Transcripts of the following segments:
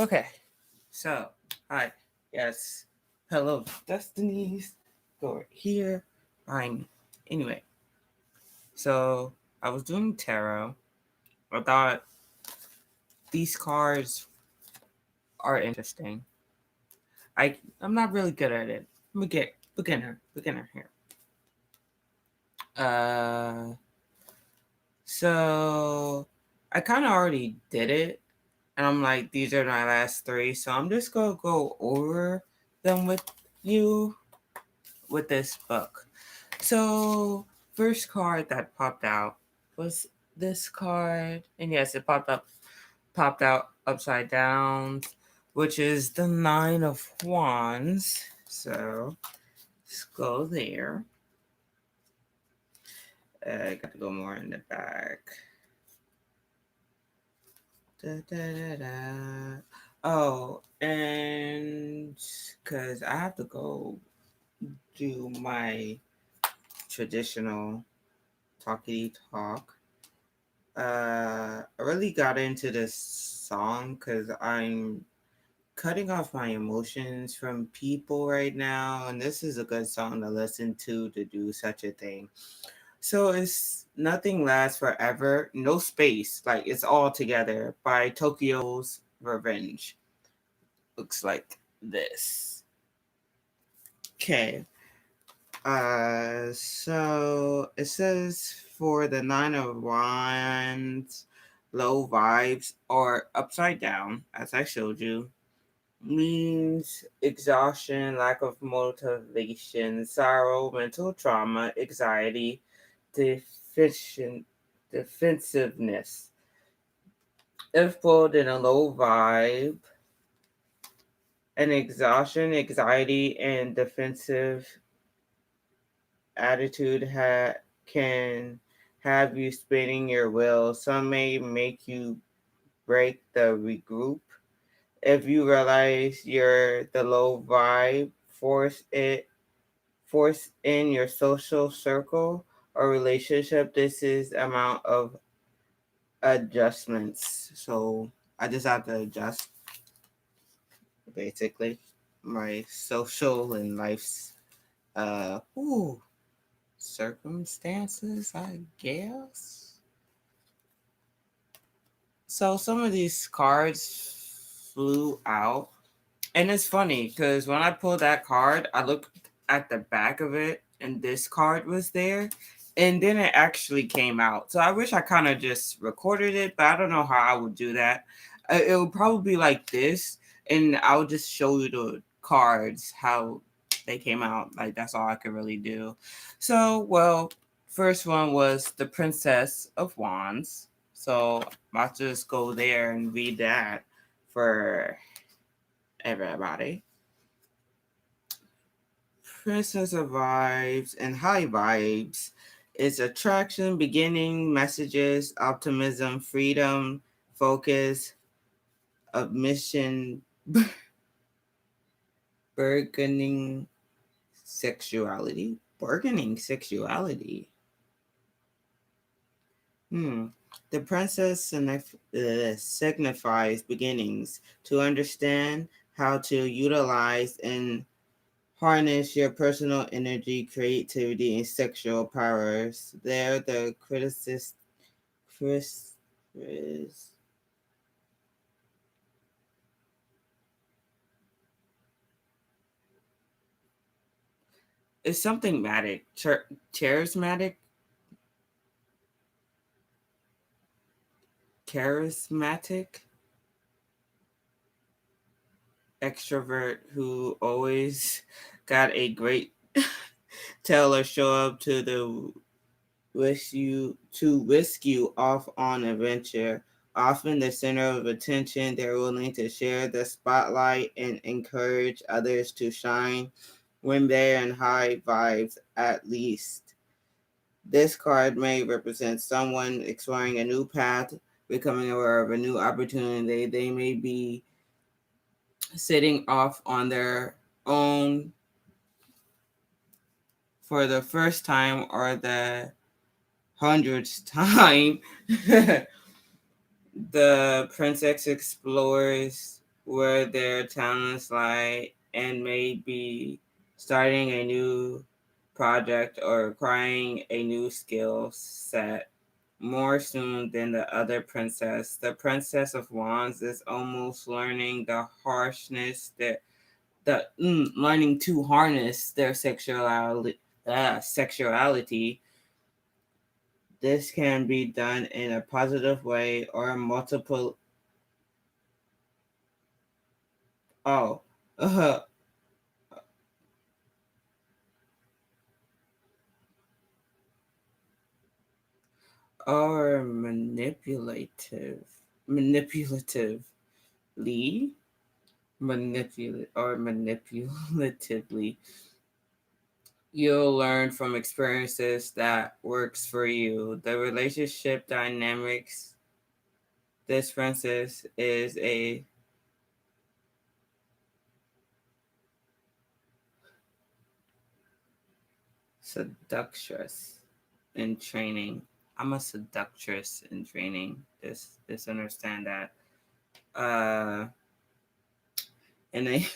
Okay, so hi, yes, hello, Destinies. Go right here. I'm anyway. So I was doing tarot. I thought these cards are interesting. I'm not really good at it. I'm a beginner here. Uh, so I kind of already did it, and I'm like, these are my last three, so I'm just gonna go over them with you with this book. So, first card that popped out was this card, and yes, it popped out upside down, which is the Nine of Wands. So, let's go there. I got to go more in the back. Da, da, da, da. Oh, and because I have to go do my traditional talky talk. I really got into this song because I'm cutting off my emotions from people right now, and this is a good song to listen to do such a thing. So it's Nothing Lasts Forever, no space, like it's all together by Tokyo's Revenge. Looks like this. Okay. So it says for the Nine of Wands, low vibes or upside down, as I showed you, means exhaustion, lack of motivation, sorrow, mental trauma, anxiety, deficient, defensiveness. If pulled in a low vibe, an exhaustion, anxiety, and defensive attitude can have you spinning your wheels. Some may make you break the regroup. If you realize you're the low vibe, force in your social circle or relationship. This is amount of adjustments. So I just have to adjust basically my social and life's ooh circumstances, I guess. So some of these cards flew out, and it's funny because when I pulled that card, I looked at the back of it, and this card was there, and then it actually came out. So I wish I kind of just recorded it, but I don't know how I would do that. It would probably be like this, and I would just show you the cards how they came out. Like that's all I could really do. So well, first one was the Princess of Wands. So I'll just go there and read that for everybody. Princess of Vibes and High Vibes is attraction, beginning, messages, optimism, freedom, focus, admission, bargaining, sexuality. Bargaining sexuality. Hmm. The princess signifies beginnings to understand how to utilize and harness your personal energy, creativity, and sexual powers. There, the Chris, is something matic, charismatic, charismatic extrovert who always got a great tell or show up to the whisk you off on adventure. Often the center of attention, they're willing to share the spotlight and encourage others to shine when they're in high vibes at least. This card may represent someone exploring a new path, becoming aware of a new opportunity. They may be sitting off on their own for the first time or the hundredth time. The princess explores where their talents lie and may be starting a new project or acquiring a new skill set more soon than the other princess. The Princess of Wands is almost learning the harshness that learning to harness their sexuality. This can be done in a positive way or multiple. Oh, uh, or manipulatively, manipulatively. You'll learn from experiences that works for you. The relationship dynamics. This princess is a seductress in training. I'm a seductress in training. This understand that. Uh, and a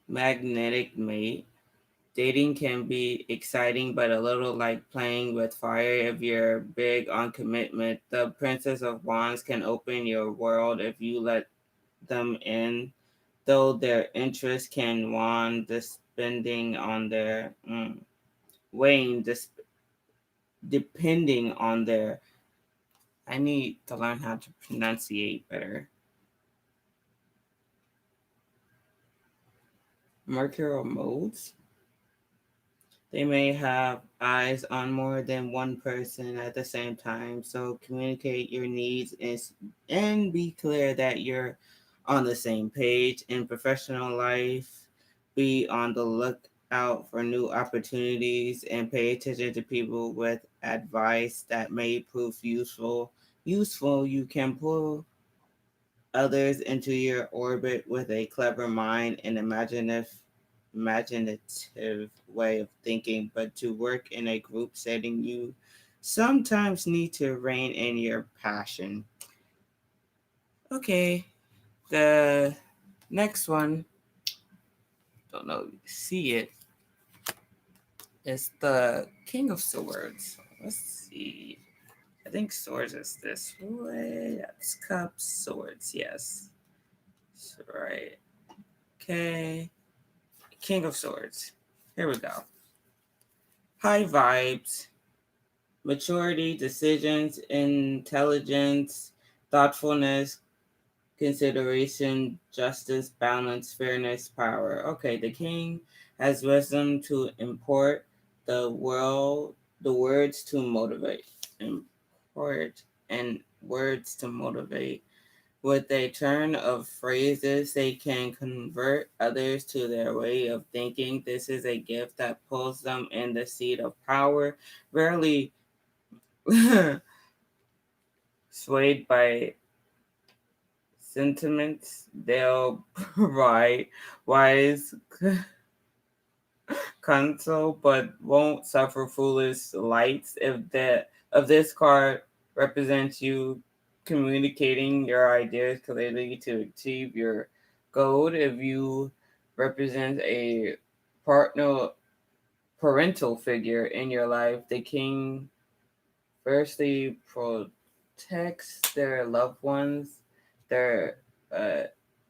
magnetic mate. Dating can be exciting, but a little like playing with fire if you're big on commitment. The Princess of Wands can open your world if you let them in, though their interest can wane depending on their wane, depending on their. I need to learn how to pronunciate better. Mercurial modes. They may have eyes on more than one person at the same time, so communicate your needs and be clear that you're on the same page. In professional life, be on the lookout for new opportunities and pay attention to people with advice that may prove useful. You can pull others into your orbit with a clever mind and imaginative way of thinking, but to work in a group setting, you sometimes need to rein in your passion. Okay, the next one, don't know if you see it, is the King of Swords. Let's see. I think swords is this way. That's cups, swords, yes. That's right. Okay. King of Swords. Here we go. High vibes, maturity, decisions, intelligence, thoughtfulness, consideration, justice, balance, fairness, power. Okay, the king has wisdom to import the words to motivate. Import and words to motivate. With a turn of phrases, they can convert others to their way of thinking. This is a gift that pulls them in the seat of power, rarely swayed by sentiments. They'll provide wise counsel, but won't suffer foolish lights. If this card represents you communicating your ideas clearly to achieve your goal, if you represent a partner parental figure in your life, the king firstly protects their loved ones. Their uh,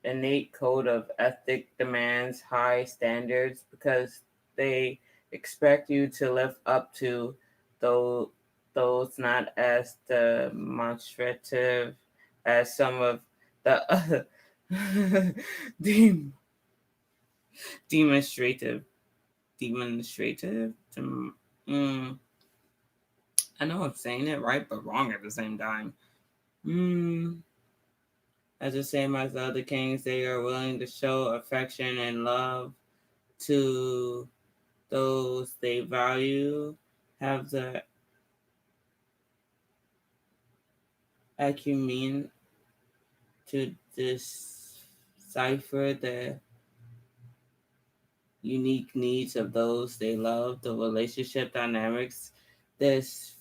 innate code of ethic demands high standards because they expect you to live up to those, those not as demonstrative as some of the other dem- demonstrative demonstrative. Mm, I know I'm saying it right, but wrong at the same time. Mm, as the same as the other kings, they are willing to show affection and love to those they value, have the acumen to decipher the unique needs of those they love, the relationship dynamics. This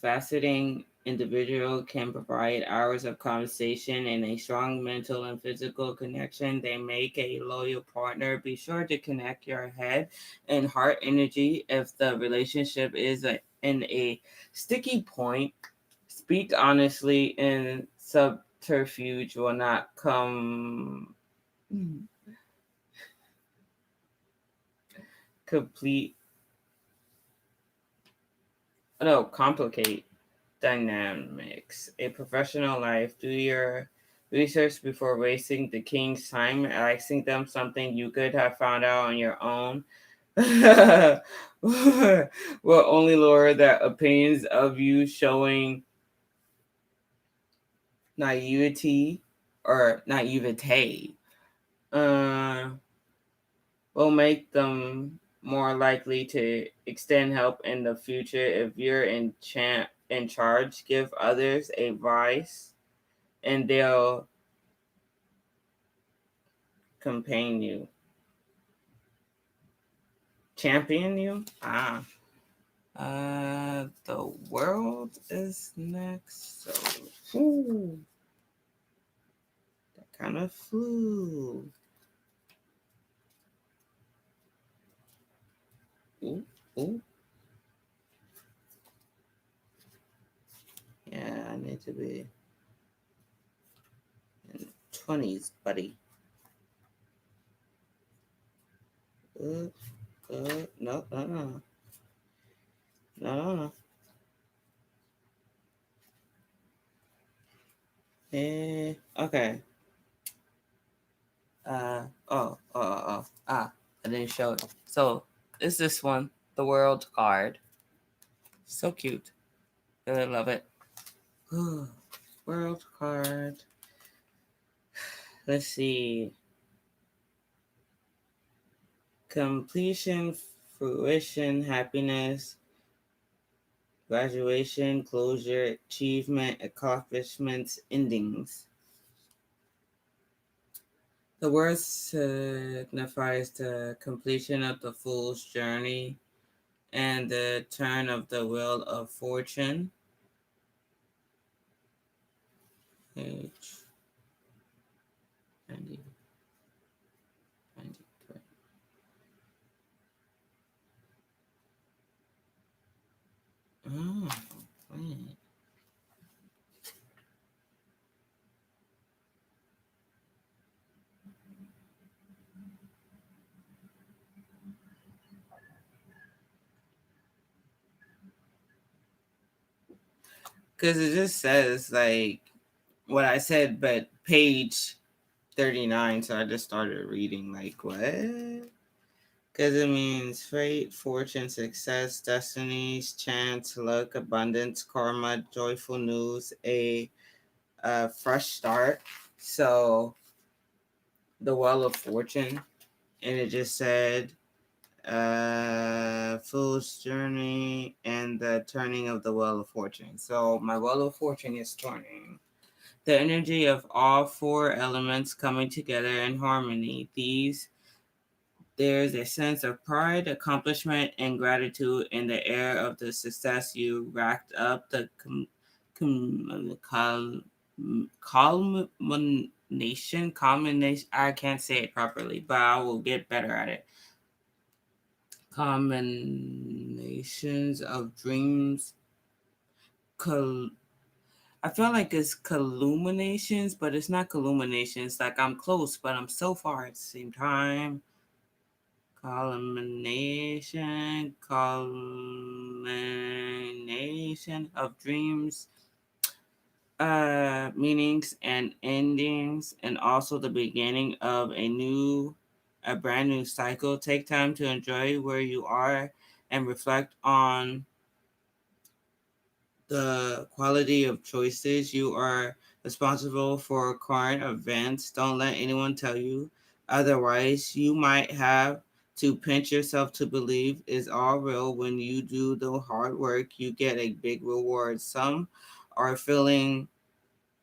faceting individual can provide hours of conversation and a strong mental and physical connection. They make a loyal partner. Be sure to connect your head and heart energy if the relationship is in a sticky point. Speak honestly, and subterfuge will not come complete. No, complicate dynamics. A professional life. Do your research before wasting the king's time, asking them something you could have found out on your own. Will only lower the opinions of you, showing naivety or naivete. Uh, will make them more likely to extend help in the future. If you're in charge, give others advice and they'll campaign you, champion you. The world is next. So, that kind of flew. Ooh, ooh. Yeah, I need to be in 20s, buddy. Uh, no, no, no, no, no, no. Okay. I didn't show it. So, is this one the world card? So cute. Really love it. World card. Let's see. Completion, fruition, happiness, graduation, closure, achievement, accomplishments, endings. The word signifies the completion of the fool's journey and the turn of the wheel of fortune. Page 90, 93. Oh, wait. Because it just says like what I said, but page 39. So I just started reading like what? Because it means fate, fortune, success, destinies, chance, luck, abundance, karma, joyful news, a fresh start. So the well of fortune, and it just said fool's journey and the turning of the well of fortune. So my well of fortune is turning. The energy of all four elements coming together in harmony. There's a sense of pride, accomplishment, and gratitude in the air of the success you racked up. The culmination. I can't say it properly, but I will get better at it. Combinations of dreams. Col- I feel like it's colluminations, but it's not colluminations. Like I'm close, but I'm so far at the same time. Culmination of dreams, meanings and endings, and also the beginning of a brand new cycle. Take time to enjoy where you are and reflect on the quality of choices. You are responsible for current events. Don't let anyone tell you otherwise. You might have to pinch yourself to believe is all real. When you do the hard work, you get a big reward. Some are feeling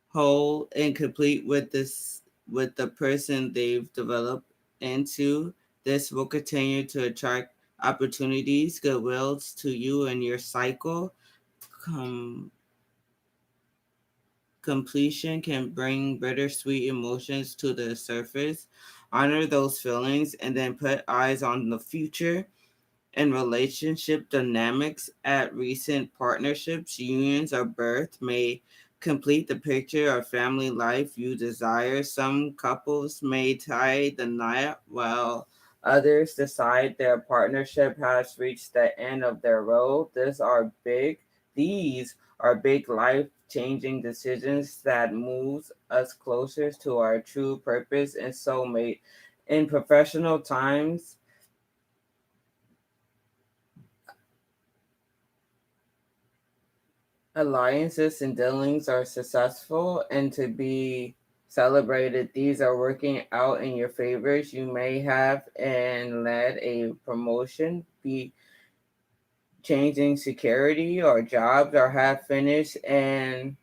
whole and complete with the person they've developed into. This will continue to attract opportunities, goodwills to you and your cycle. Come completion can bring bittersweet emotions to the surface. Honor those feelings and then put eyes on the future and relationship dynamics at recent partnerships, unions, or birth may complete the picture of family life you desire. Some couples may tie the knot while others decide their partnership has reached the end of their road. These are big life changing decisions that moves us closer to our true purpose and soulmate. In professional times, alliances and dealings are successful and to be celebrated. These are working out in your favors. You may have and led a promotion, be changing security or jobs, or have finished an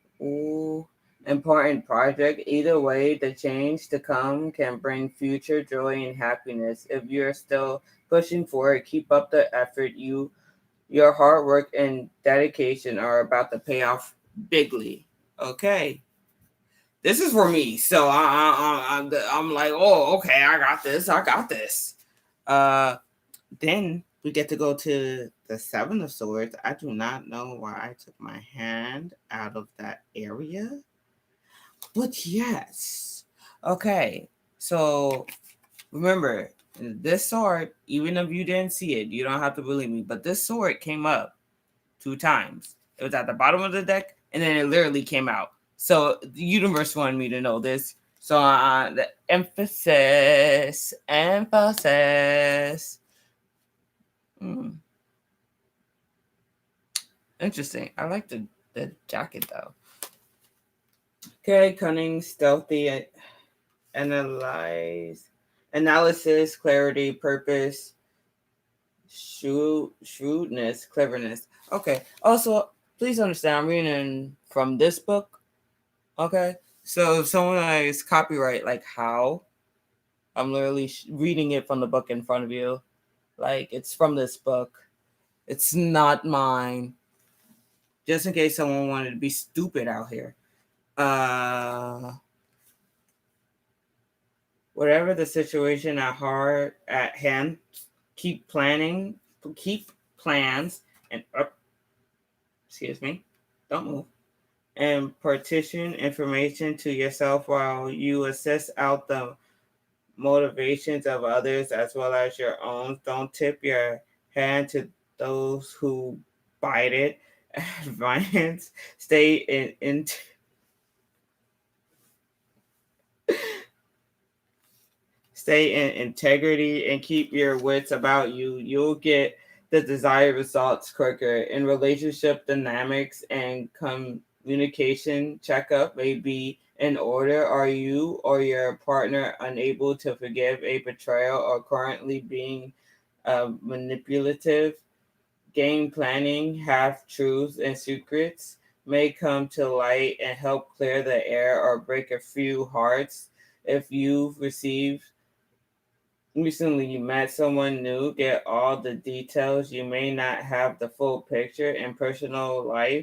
important project. Either way, the change to come can bring future joy and happiness. If you're still pushing for it, keep up the effort. Your hard work and dedication are about to pay off bigly. Okay, this is for me. So I'm like, oh, okay, I got this. I got this. Uh, then we get to go to the Seven of Swords. I do not know why I took my hand out of that area, but yes. Okay, so remember, this sword, even if you didn't see it, you don't have to believe me, but this sword came up 2 times. It was at the bottom of the deck, and then it literally came out. So the universe wanted me to know this. So the emphasis. Interesting. I like the jacket though. Okay, cunning, stealthy, analysis, clarity, purpose, shrewdness, cleverness. Okay. Also, please understand, I'm reading from this book. Okay. So if someone is copyright, like how, I'm literally reading it from the book in front of you. Like it's from this book. It's not mine. Just in case someone wanted to be stupid out here. Whatever the situation at hand, keep plans and excuse me, don't move. And partition information to yourself while you assess out the motivations of others as well as your own. Don't tip your hand to those who bite it. Advance, stay in stay in integrity and keep your wits about you. You'll get the desired results quicker. In relationship dynamics and communication checkup may be in order. Are you or your partner unable to forgive a betrayal or currently being manipulative? Game planning, half truths, and secrets may come to light and help clear the air or break a few hearts. If you've received recently you met someone new, get all the details. You may not have the full picture in professional life,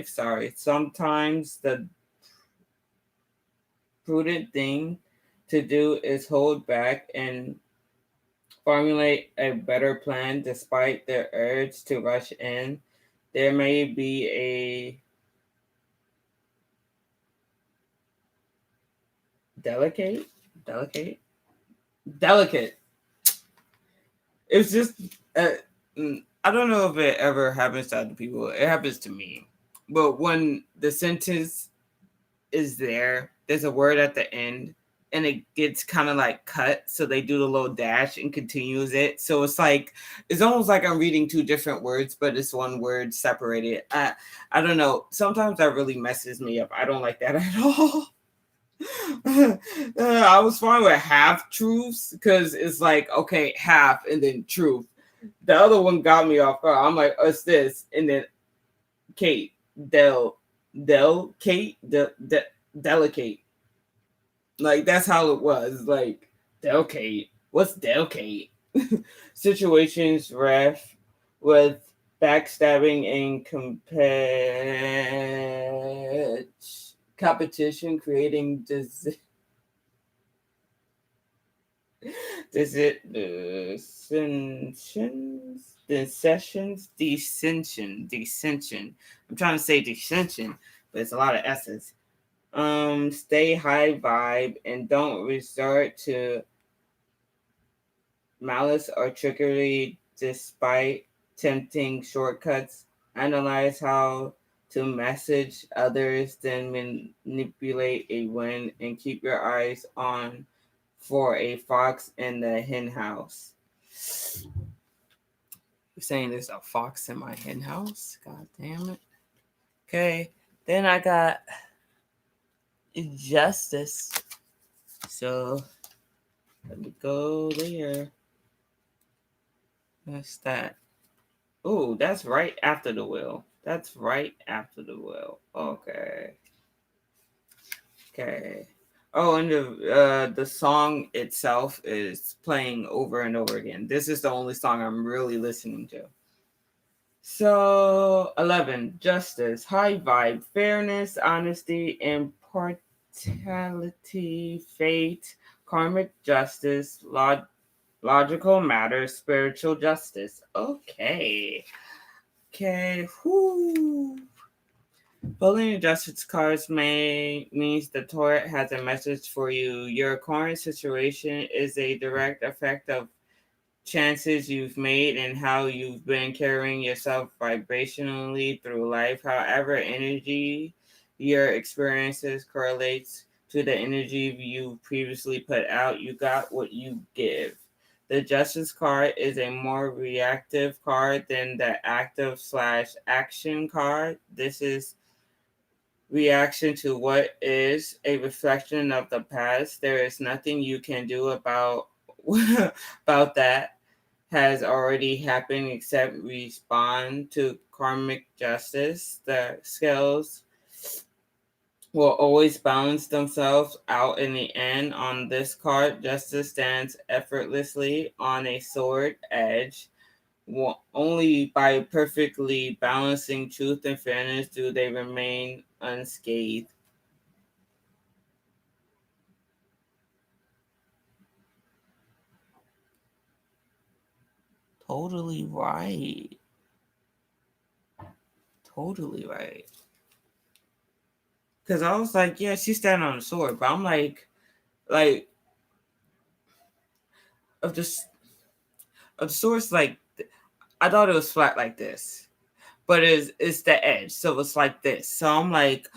sorry. Sometimes the prudent thing to do is hold back and formulate a better plan despite the urge to rush in. There may be a delicate, delicate, delicate. It's just, uh, I don't know if it ever happens to other people. It happens to me. But when the sentence is there, there's a word at the end and it gets kind of like cut. So they do the little dash and continues it. So it's almost like I'm reading two different words, but it's one word separated. I don't know. Sometimes that really messes me up. I don't like that at all. I was fine with half truths because it's like, okay, half and then truth. The other one got me off guard. I'm like, what's this? And then Kate, Kate, delicate. Like that's how it was. Like delicate. What's delicate? Situations ref with backstabbing and competition, creating dissension. I'm trying to say dissension, but it's a lot of S's. Stay high vibe and don't resort to malice or trickery despite tempting shortcuts. Analyze how to message others, then manipulate a win, and keep your eyes on for a fox in the hen house. You're saying there's a fox in my hen house? God damn it. Okay, then I got justice. So let me go there. What's that? Oh, that's right after the will. That's right after the will. Okay. Okay. Oh, and the song itself is playing over and over again. This is the only song I'm really listening to. So 11, justice, high vibe, fairness, honesty, impartiality, fate, karmic justice, logical matter, spiritual justice. Okay. Okay. Whoo. Pulling justice cards may means the Torah has a message for you. Your current situation is a direct effect of chances you've made and how you've been carrying yourself vibrationally through life. However, energy your experiences correlates to the energy you previously put out. You got what you give. The Justice card is a more reactive card than the active slash action card. This is reaction to what is a reflection of the past. There is nothing you can do about that has already happened except respond to karmic justice. The scales will always balance themselves out in the end. On this card, justice stands effortlessly on a sword edge. Only by perfectly balancing truth and fairness do they remain unscathed. Totally right. Totally right. Because I was like, yeah, she's standing on a sword, but I'm like of this of the sword's like I thought it was flat like this, but it's the edge, so it's like this. So I'm like,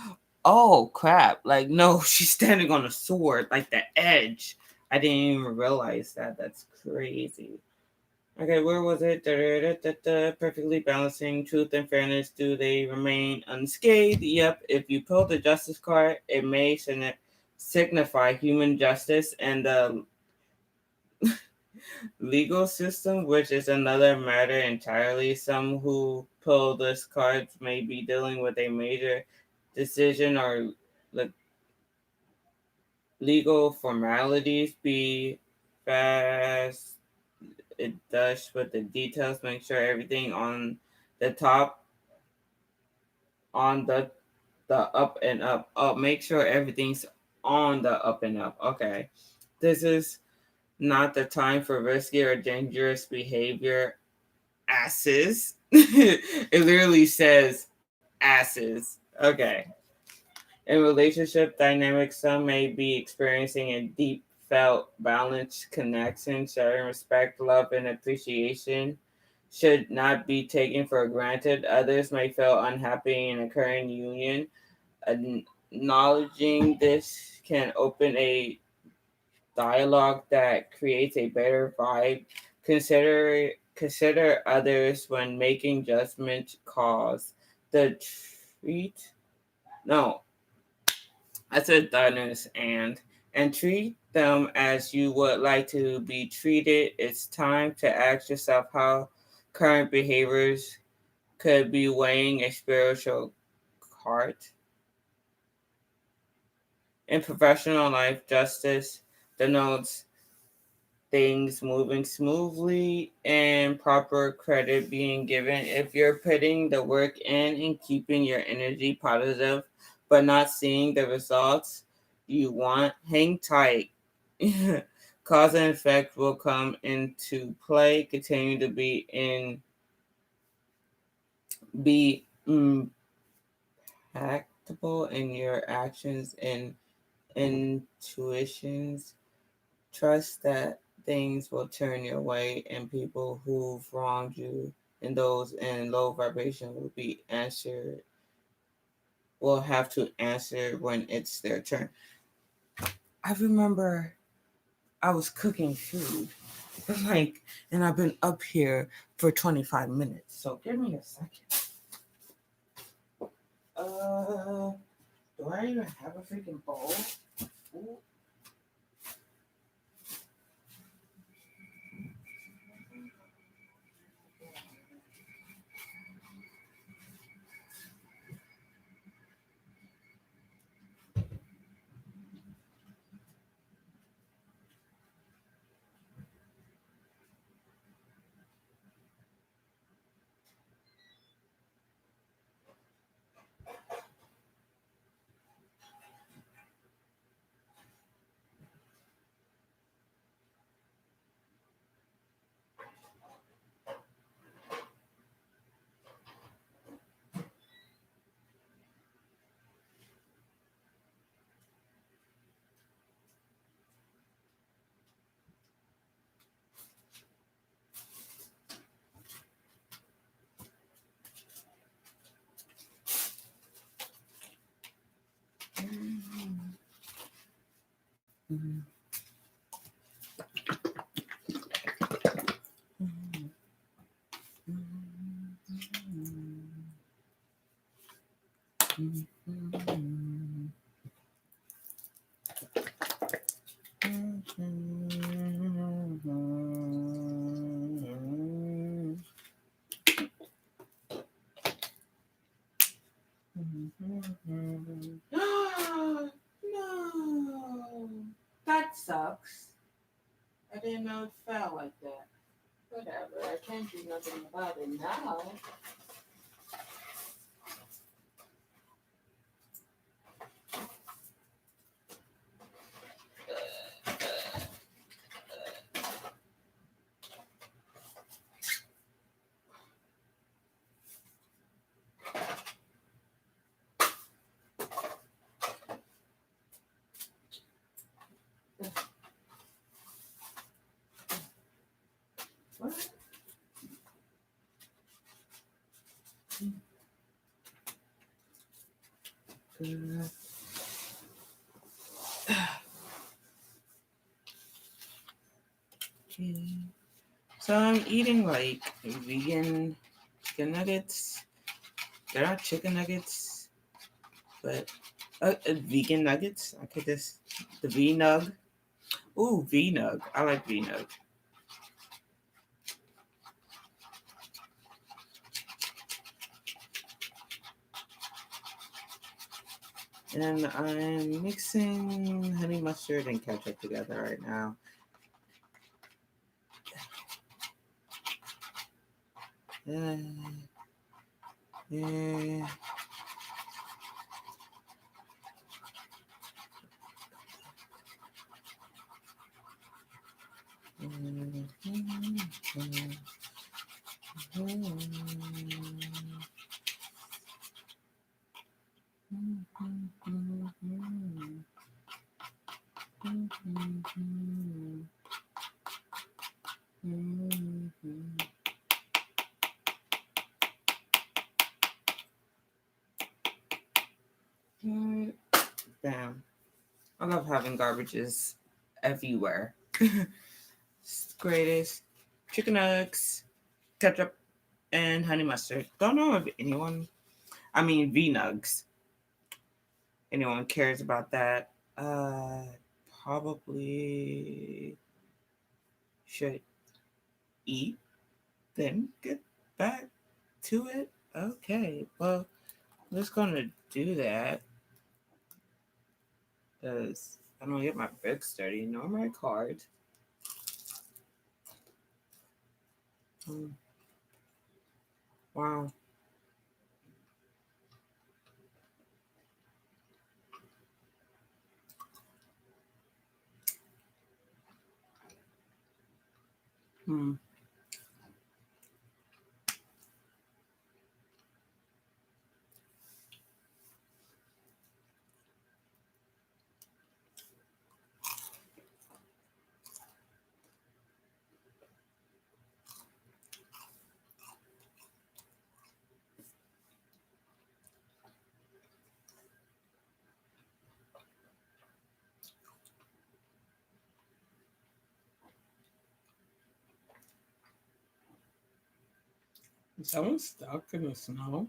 oh crap! Like no, she's standing on a sword, like the edge. I didn't even realize that. That's crazy. Okay, where was it? Da-da-da-da-da. Perfectly balancing truth and fairness. Do they remain unscathed? Yep. If you pull the justice card, it may signify human justice and the legal system, which is another matter entirely. Some who pull this card may be dealing with a major decision or like legal formalities. Be fast. It does with the details. Make sure everything the top on the up and up. Oh, make sure everything's on the up and up. Okay. This is not the time for risky or dangerous behavior. Asses. It literally says asses. Okay. In relationship dynamics, some may be experiencing a deep felt balanced connection, sharing respect, love, and appreciation should not be taken for granted. Others may feel unhappy in a current union. Acknowledging this can open a dialogue that creates a better vibe. Consider others when making judgment calls. The treat no, I said others and treat them as you would like to be treated. It's time to ask yourself how current behaviors could be weighing a spiritual cart. In professional life, justice denotes things moving smoothly and proper credit being given. If you're putting the work in and keeping your energy positive, but not seeing the results you want, hang tight. Cause and effect will come into play. Continue to be impactable in your actions and intuitions. Trust that things will turn your way, and people who've wronged you and those in low vibration will have to answer when it's their turn. I remember I was cooking food, like, and I've been up here for 25 minutes. So give me a second. Uh, do I even have a freaking bowl? Ooh. No, that sucks. I didn't know it felt like that. Whatever, I can't do nothing about it now. What? So I'm eating like vegan chicken nuggets. They're not chicken nuggets, but vegan nuggets. I could just the V nug. Ooh, V nug. I like V nug. And I'm mixing honey mustard and ketchup together right now. Uh, yeah. Damn. I love having garbages everywhere. It's the greatest. Chicken nuggets, ketchup, and honey mustard. Don't know if V nugs, anyone cares about that. Probably should eat, then get back to it. Okay, well, I'm just gonna do that because I don't get my books dirty nor my cards. Mm. Wow. Hmm. Someone's stuck in the snow.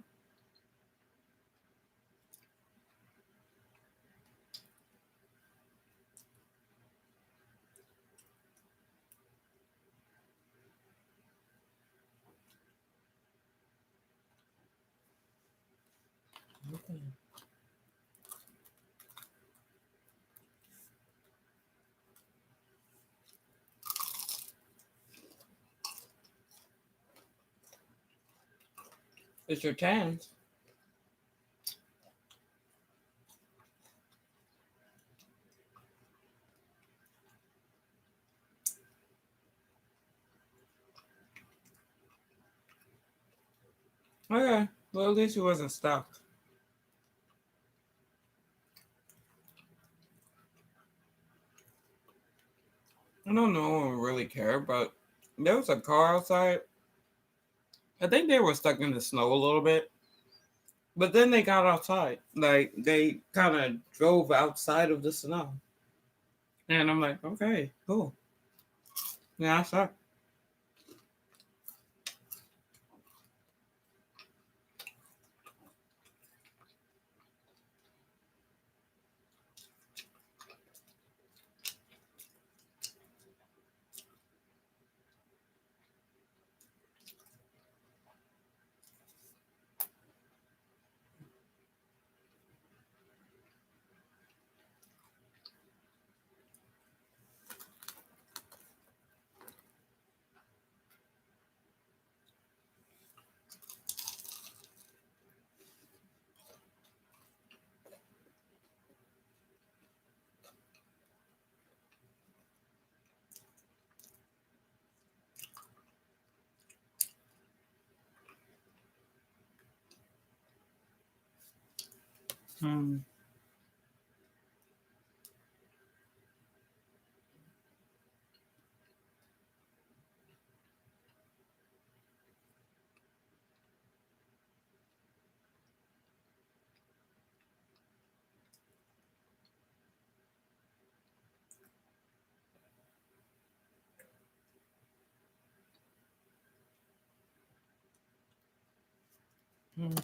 Okay. It's your chance. Okay. Well, at least he wasn't stuck. I don't know one really care, but there was a car outside. I think they were stuck in the snow a little bit, but then they got outside. Like they kind of drove outside of the snow, and I'm like, okay, cool. Yeah, I suck. Hmm. Hmm.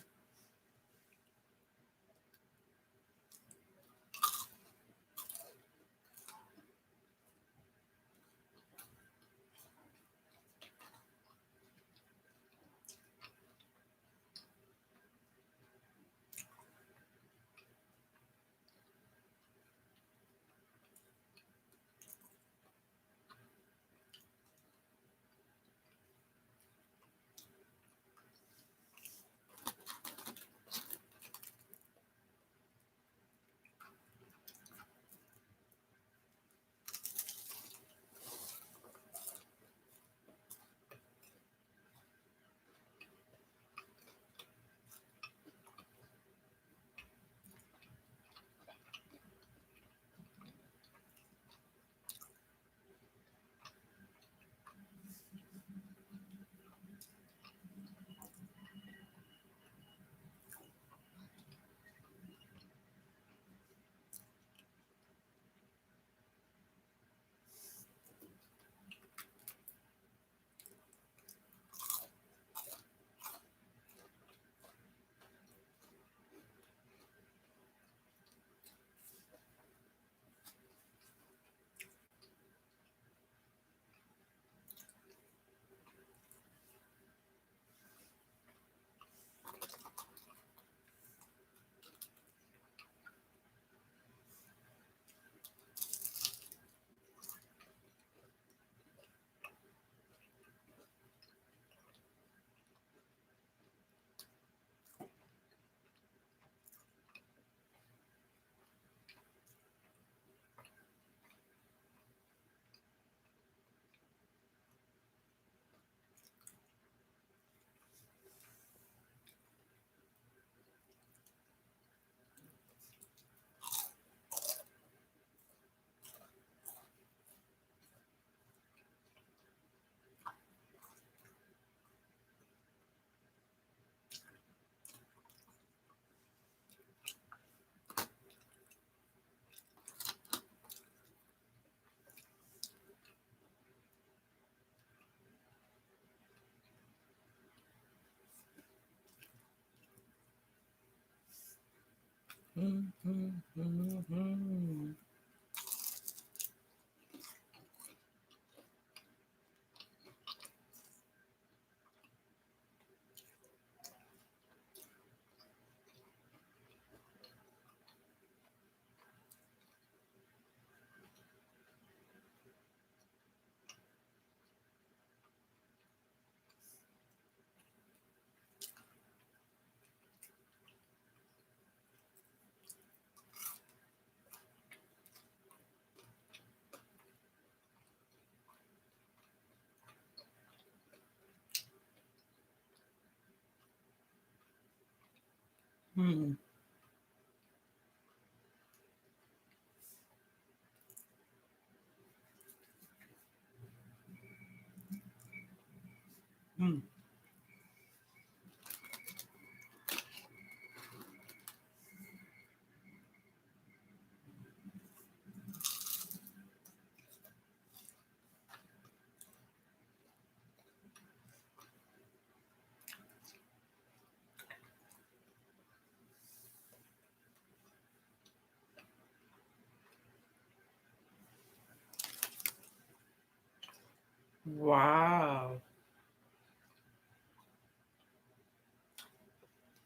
Wow.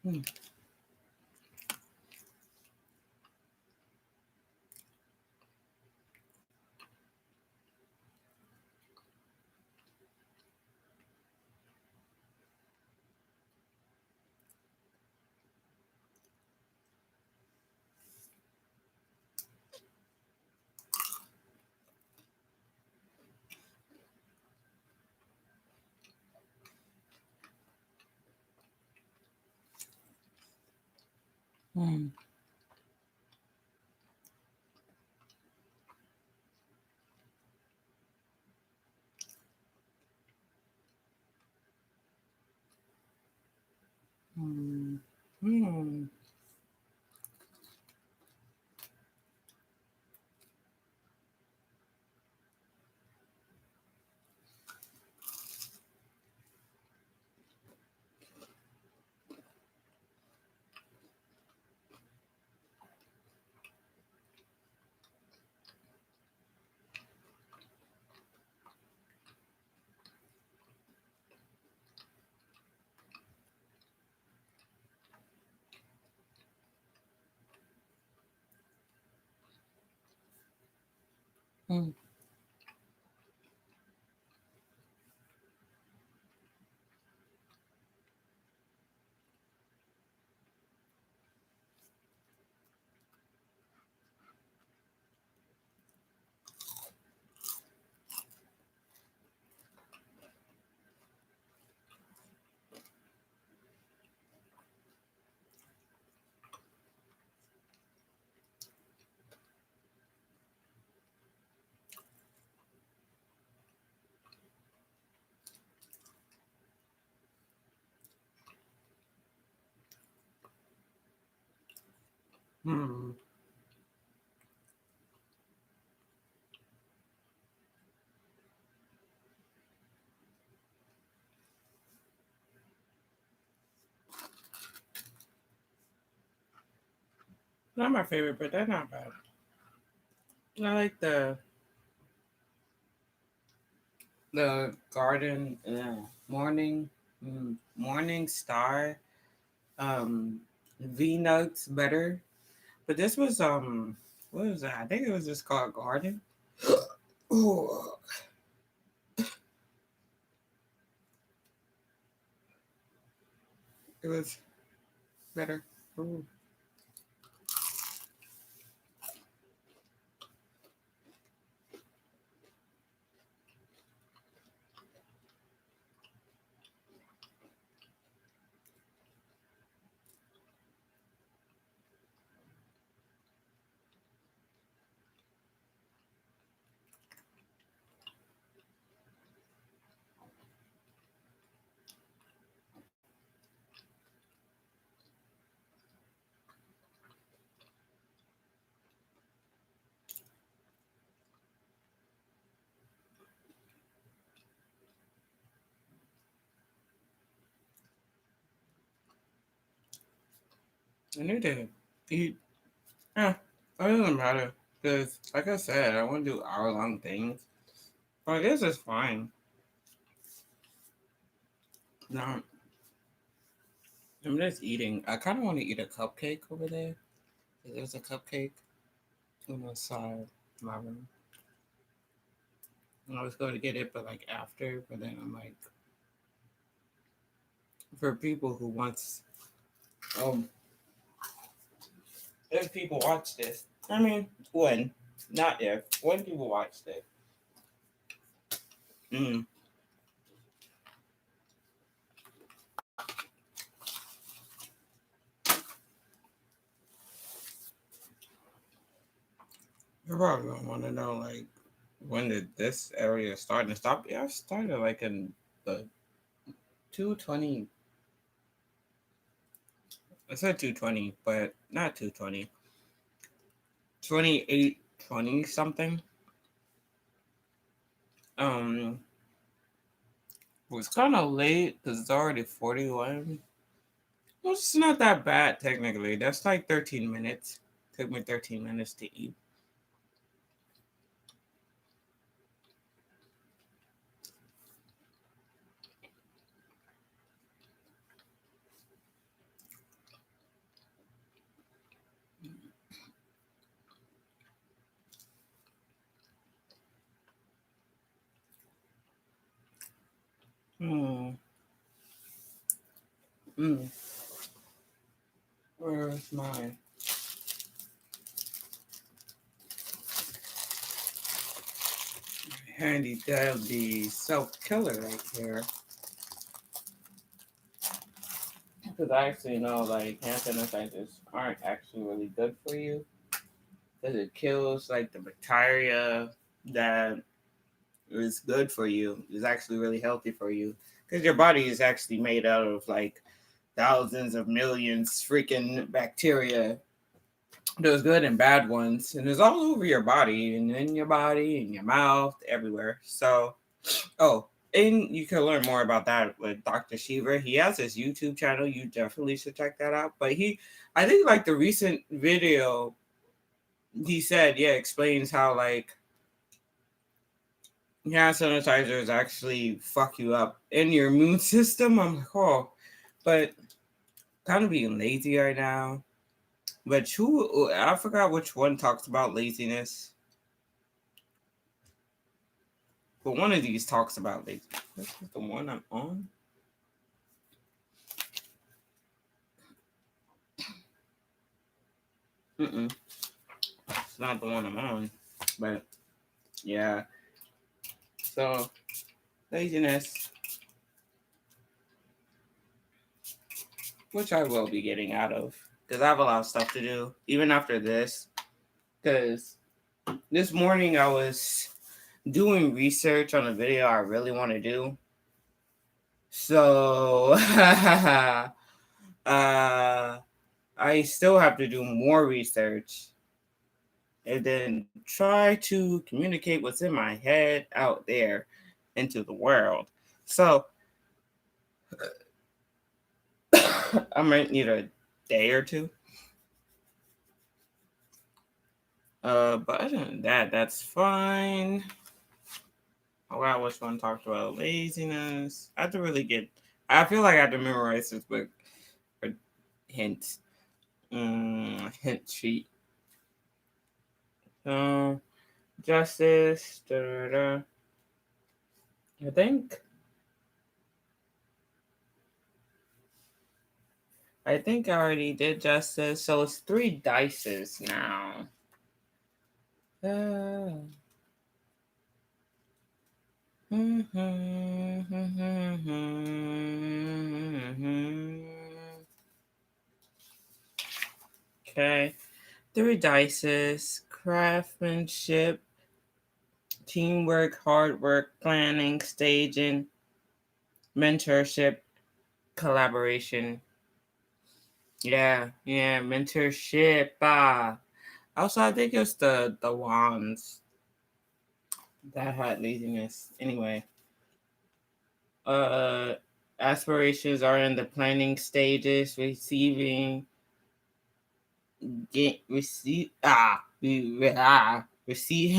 Mm, mm, mm, mm, mm, mm. Not my favorite, but they're not bad. I like the garden morning morning star V nuts better. But this was what was that? I think it was just called garden. Ooh, it was better. Ooh. I need to eat Yeah, it doesn't matter. Because, like I said, I want to do hour-long things. But this is fine. No, I'm just eating. I kind of want to eat a cupcake over there. There's a cupcake on the side of my room. And I was going to get it, but like after. But then I'm like, for people who wants, um, if people watch this, I mean, when, not if, when people watch this. Mm, you're probably gonna want to know like when did this area start and stop? Yeah, it started like in the 220. I said 220, but not 220. 2820 something. Um, it was kind of late because it's already 41. Well, it's not that bad technically. That's like 13 minutes. Took me 13 minutes to eat. Hmm. Mm. Where's my handy dandy self killer right here? Because I actually know like hand sanitizers aren't actually really good for you because it kills like the bacteria that is good for you. Is actually really healthy for you because your body is actually made out of like thousands of millions freaking bacteria. There's good and bad ones, and it's all over your body and in your body, in your mouth, everywhere. So, oh, and you can learn more about that with Dr. Shiver. He has his YouTube channel. You definitely should check that out. But I think like the recent video, he said, yeah, explains how like hand sanitizers actually fuck you up in your immune system. I'm like, oh, but kind of being lazy right now. But who I forgot which one talks about laziness. But one of these talks about laziness. This is the one I'm on. Mm-mm. It's not the one I'm on. But yeah. So laziness, which I will be getting out of. Because I have a lot of stuff to do. Even after this. Because this morning I was doing research on a video I really want to do. So I still have to do more research and then try to communicate what's in my head out there into the world. So I might need a day or two. But other than that, that's fine. Oh wow, which one talked about laziness? I have to really get. I feel like I have to memorize this book for hints. Hint sheet. So justice. Da, da, da. I think. I think I already did justice. So it's three dices now. Uh, okay. Three dices. Craftsmanship, teamwork, hard work, planning, staging, mentorship, collaboration. Yeah, mentorship. Also, I think it's the wands that had laziness. Anyway, uh, aspirations are in the planning stages, receiving get receive receive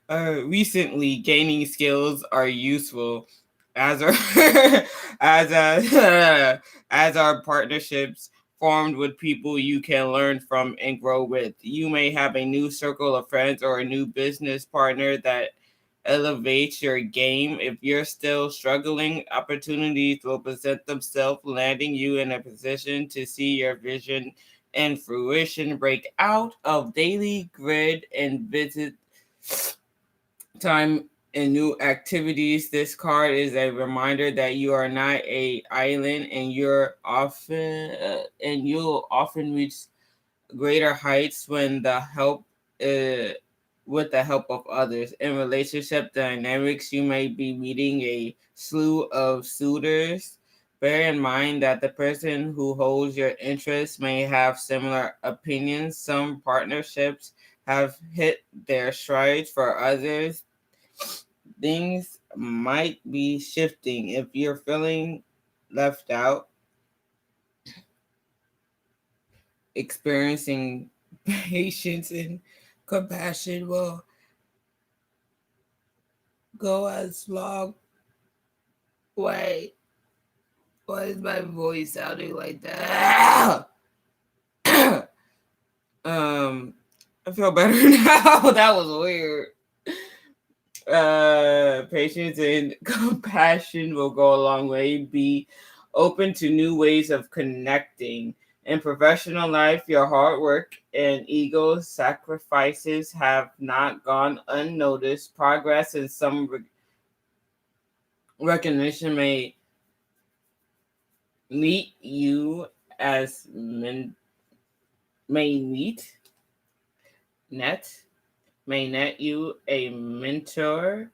recently gaining skills are useful as our as as our partnerships formed with people you can learn from and grow with. You may have a new circle of friends or a new business partner that elevates your game. If you're still struggling, opportunities will present themselves, landing you in a position to see your vision and fruition. Break out of daily grid and visit time and new activities. This card is a reminder that you are not a island, and you'll often reach greater heights when the help uh, with the help of others. In relationship dynamics, you may be meeting a slew of suitors. Bear in mind that the person who holds your interest may have similar opinions. Some partnerships have hit their strides. For others, things might be shifting. If you're feeling left out, experiencing patience and compassion will go as long way. Why is my voice sounding like that? I feel better now. That was weird. Patience and compassion will go a long way. Be open to new ways of connecting. In professional life, your hard work and ego sacrifices have not gone unnoticed. Progress and some recognition meet you as may meet net may net you a mentor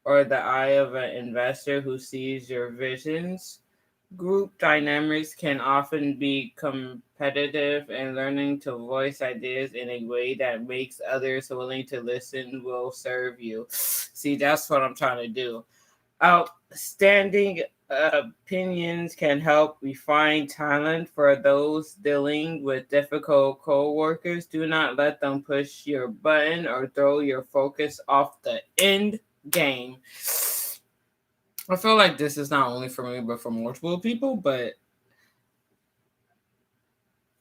or the eye of an investor who sees your visions. Group dynamics can often be competitive, and learning to voice ideas in a way that makes others willing to listen will serve you. See, that's what I'm trying to do. Outstanding opinions can help refine talent. For those dealing with difficult co-workers, do not let them push your button or throw your focus off the end game. I feel like this is not only for me but for multiple people, but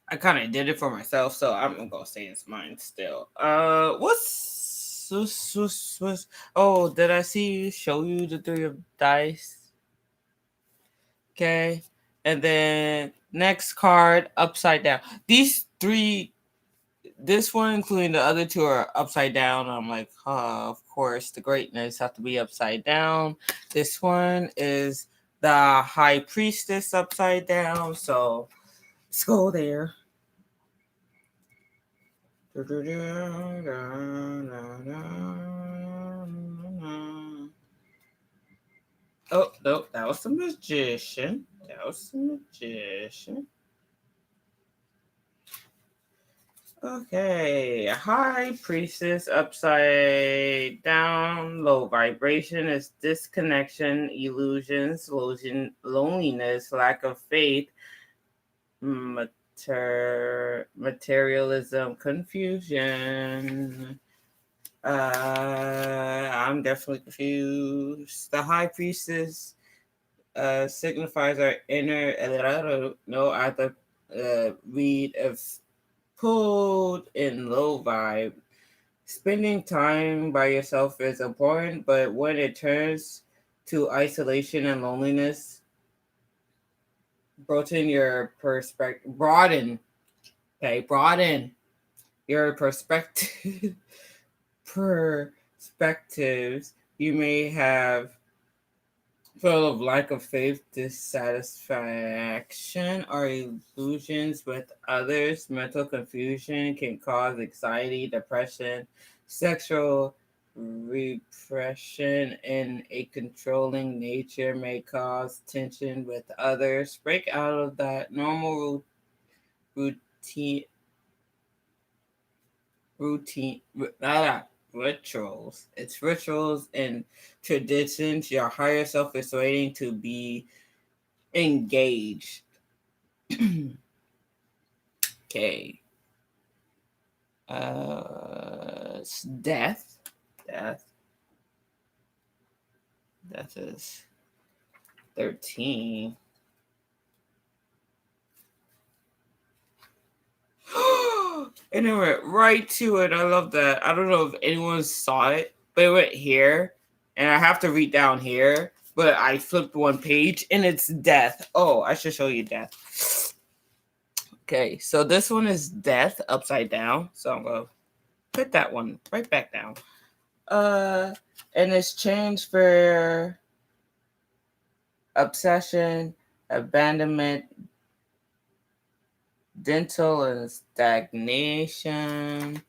I kind of did it for myself, so I'm gonna say it's mine still. What's oh, did I see you show you the three of dice? Okay. And then next card, upside down. These three, this one, including the other two, are upside down. I'm like, of course, the greatness have to be upside down. This one is the high priestess upside down. So let's go there. Oh, no, that was the magician. That was the magician. Okay, high priestess upside down, low vibration is disconnection, illusions, loneliness, lack of faith, materialism, confusion. I'm definitely confused. The high priestess signifies our inner. I don't know. I have to read of pulled in low vibe. Spending time by yourself is important, but when it turns to isolation and loneliness, broaden, okay, broaden your perspective, perspectives. You may have full of lack of faith, dissatisfaction, or illusions with others. Mental confusion can cause anxiety, depression, sexual repression, and a controlling nature may cause tension with others. Break out of that normal routine, routine, rituals. It's rituals and traditions. Your higher self is waiting to be engaged. Okay. It's death. Death. Death is 13. And it went right to it. I love that. I don't know if anyone saw it, but it went here. And I have to read down here. But I flipped one page and it's death. Oh, I should show you death. Okay, so this one is death upside down. So I'm gonna put that one right back down. And it's changed for obsession, abandonment, dental, and stagnation.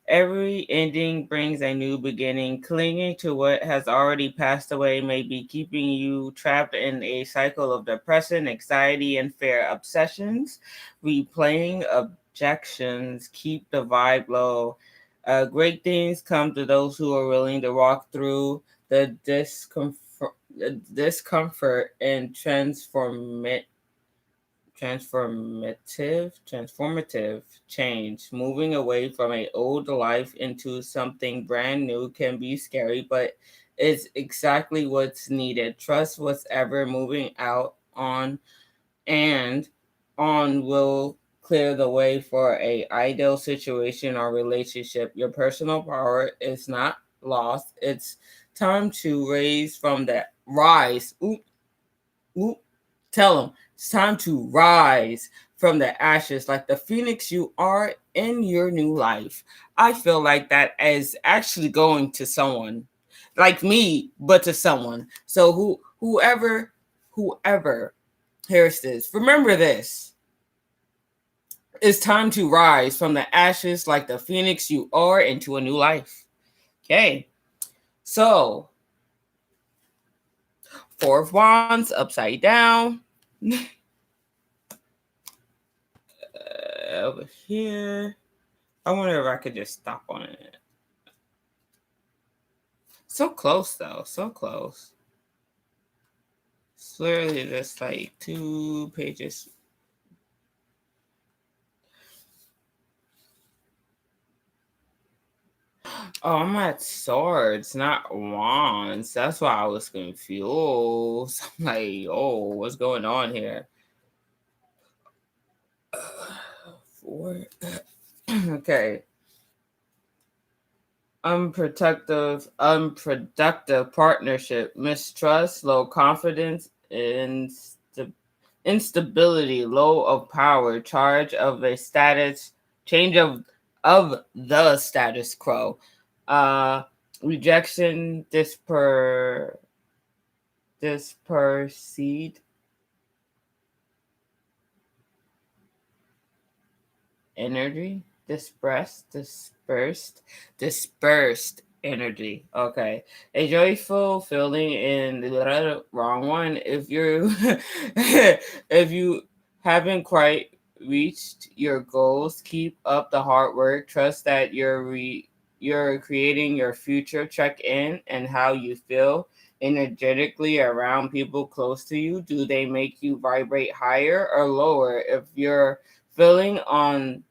Every ending brings a new beginning. Clinging to what has already passed away may be keeping you trapped in a cycle of depression, anxiety, and fear. Obsessions, replaying objections, keep the vibe low. Great things come to those who are willing to walk through the discomfort and transformative change. Moving away from an old life into something brand new can be scary, but it's exactly what's needed. Trust what's ever moving out and on will clear the way for a ideal situation or relationship. Your personal power is not lost. It's time to rise. Oop, oop. Tell them it's time to rise from the ashes like the phoenix you are in your new life. I feel like that is actually going to someone like me, but to someone. So whoever hears this, remember this. It's time to rise from the ashes like the phoenix you are into a new life. Okay. So, Four of Wands upside down. Over here. I wonder if I could just stop on it. So close though, so close. It's literally just like 2 pages. Oh, I'm at swords, not wands. That's why I was confused. I'm like, oh, what's going on here? Four. Okay. Unproductive partnership, mistrust, low confidence, instability, low of power, charge of a status, change of the status quo, uh, rejection, disperseed energy, dispersed energy. Okay, a joyful feeling in the wrong one. If you if you haven't quite reached your goals, keep up the hard work. Trust that you're creating your future. Check in and how you feel energetically around people close to you. Do they make you vibrate higher or lower? If you're feeling on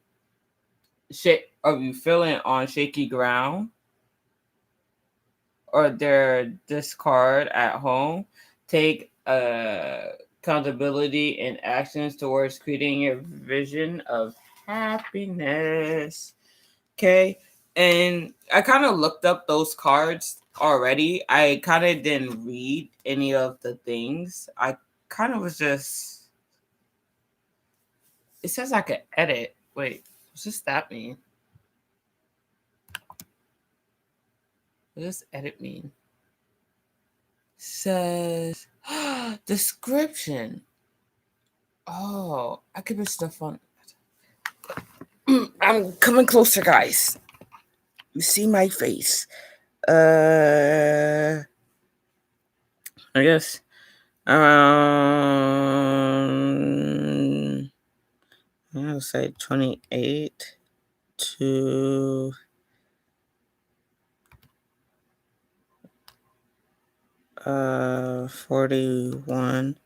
are you feeling on shaky ground or their discard at home? Take accountability and actions towards creating a vision of happiness. Okay. And I kind of looked up those cards already. I kind of didn't read any of the things. I kind of was just. It says I could edit. Wait, what does that mean? What does edit mean? Says description. Oh, I could put stuff on. I'm coming closer, guys. You see my face. I guess. I would say 28 to 41.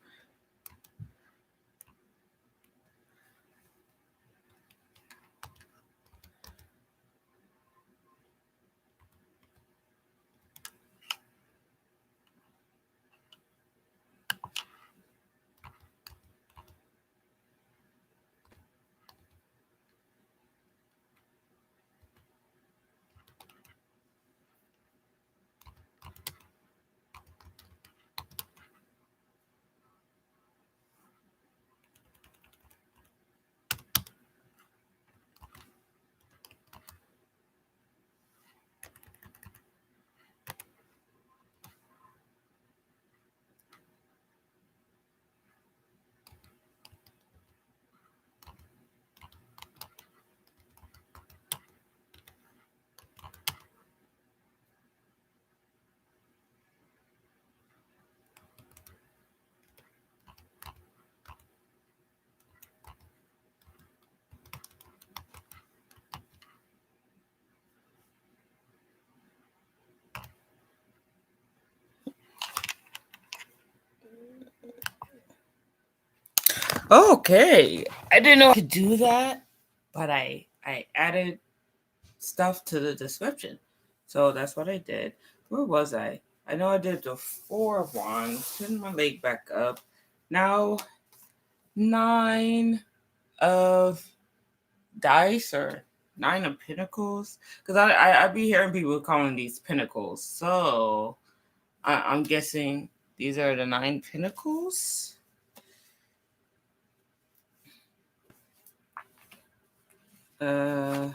Okay. I didn't know I could do that, but I added stuff to the description. So that's what I did. Where was I? I know I did the 4 of Wands, turn my leg back up. Now 9 of dice or 9 of Pentacles. Because I be hearing people calling these Pentacles. So I'm guessing these are the 9 Pentacles. Uh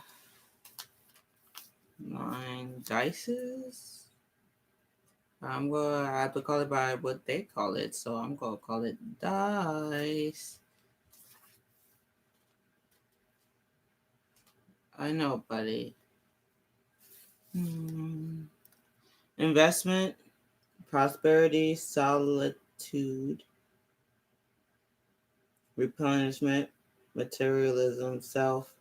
9 dices. I'm gonna have to call it by what they call it, so I'm gonna call it dice. I know, buddy. Investment, prosperity, solitude, replenishment, materialism, self,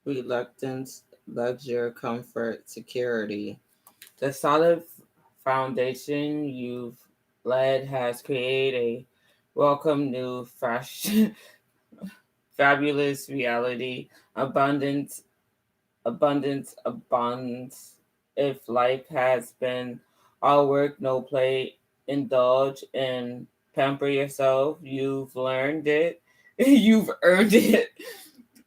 reluctance, luxury, comfort, security. The solid foundation you've led has created a welcome new fashion, fabulous reality, abundance, abundance. If life has been all work, no play, indulge and pamper yourself, you've learned it, you've earned it.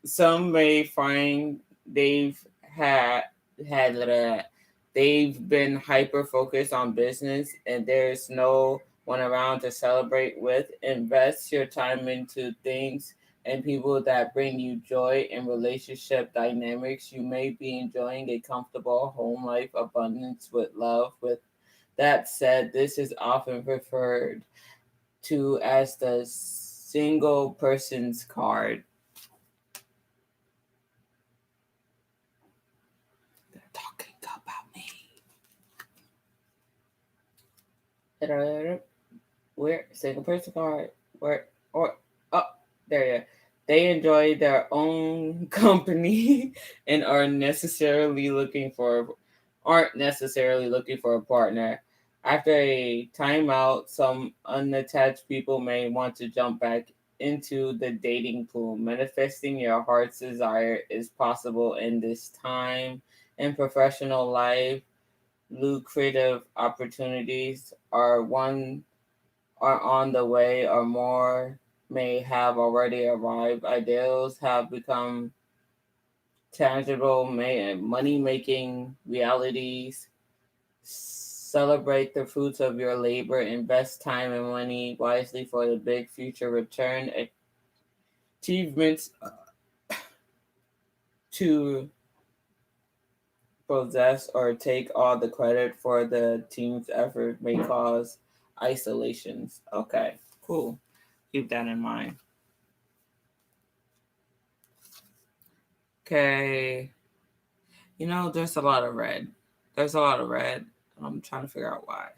Some may find they've had had that they've been hyper focused on business and there's no one around to celebrate with. Invest your time into things and people that bring you joy in relationship dynamics. You may be enjoying a comfortable home life abundance with love. With that said, this is often referred to as the single person's card. They're talking about me. Where single person card? Where or oh there you go. They enjoy their own company and aren't necessarily looking for a partner. After a timeout, some unattached people may want to jump back into the dating pool. Manifesting your heart's desire is possible in this time. In professional life, lucrative opportunities are on the way or more may have already arrived. Ideals have become tangible, money making realities. Celebrate the fruits of your labor, invest time and money wisely for the big future return. Achievements to possess or take all the credit for the team's effort may cause isolations. Okay, cool. Keep that in mind. Okay. There's a lot of red. There's a lot of red. I'm trying to figure out why.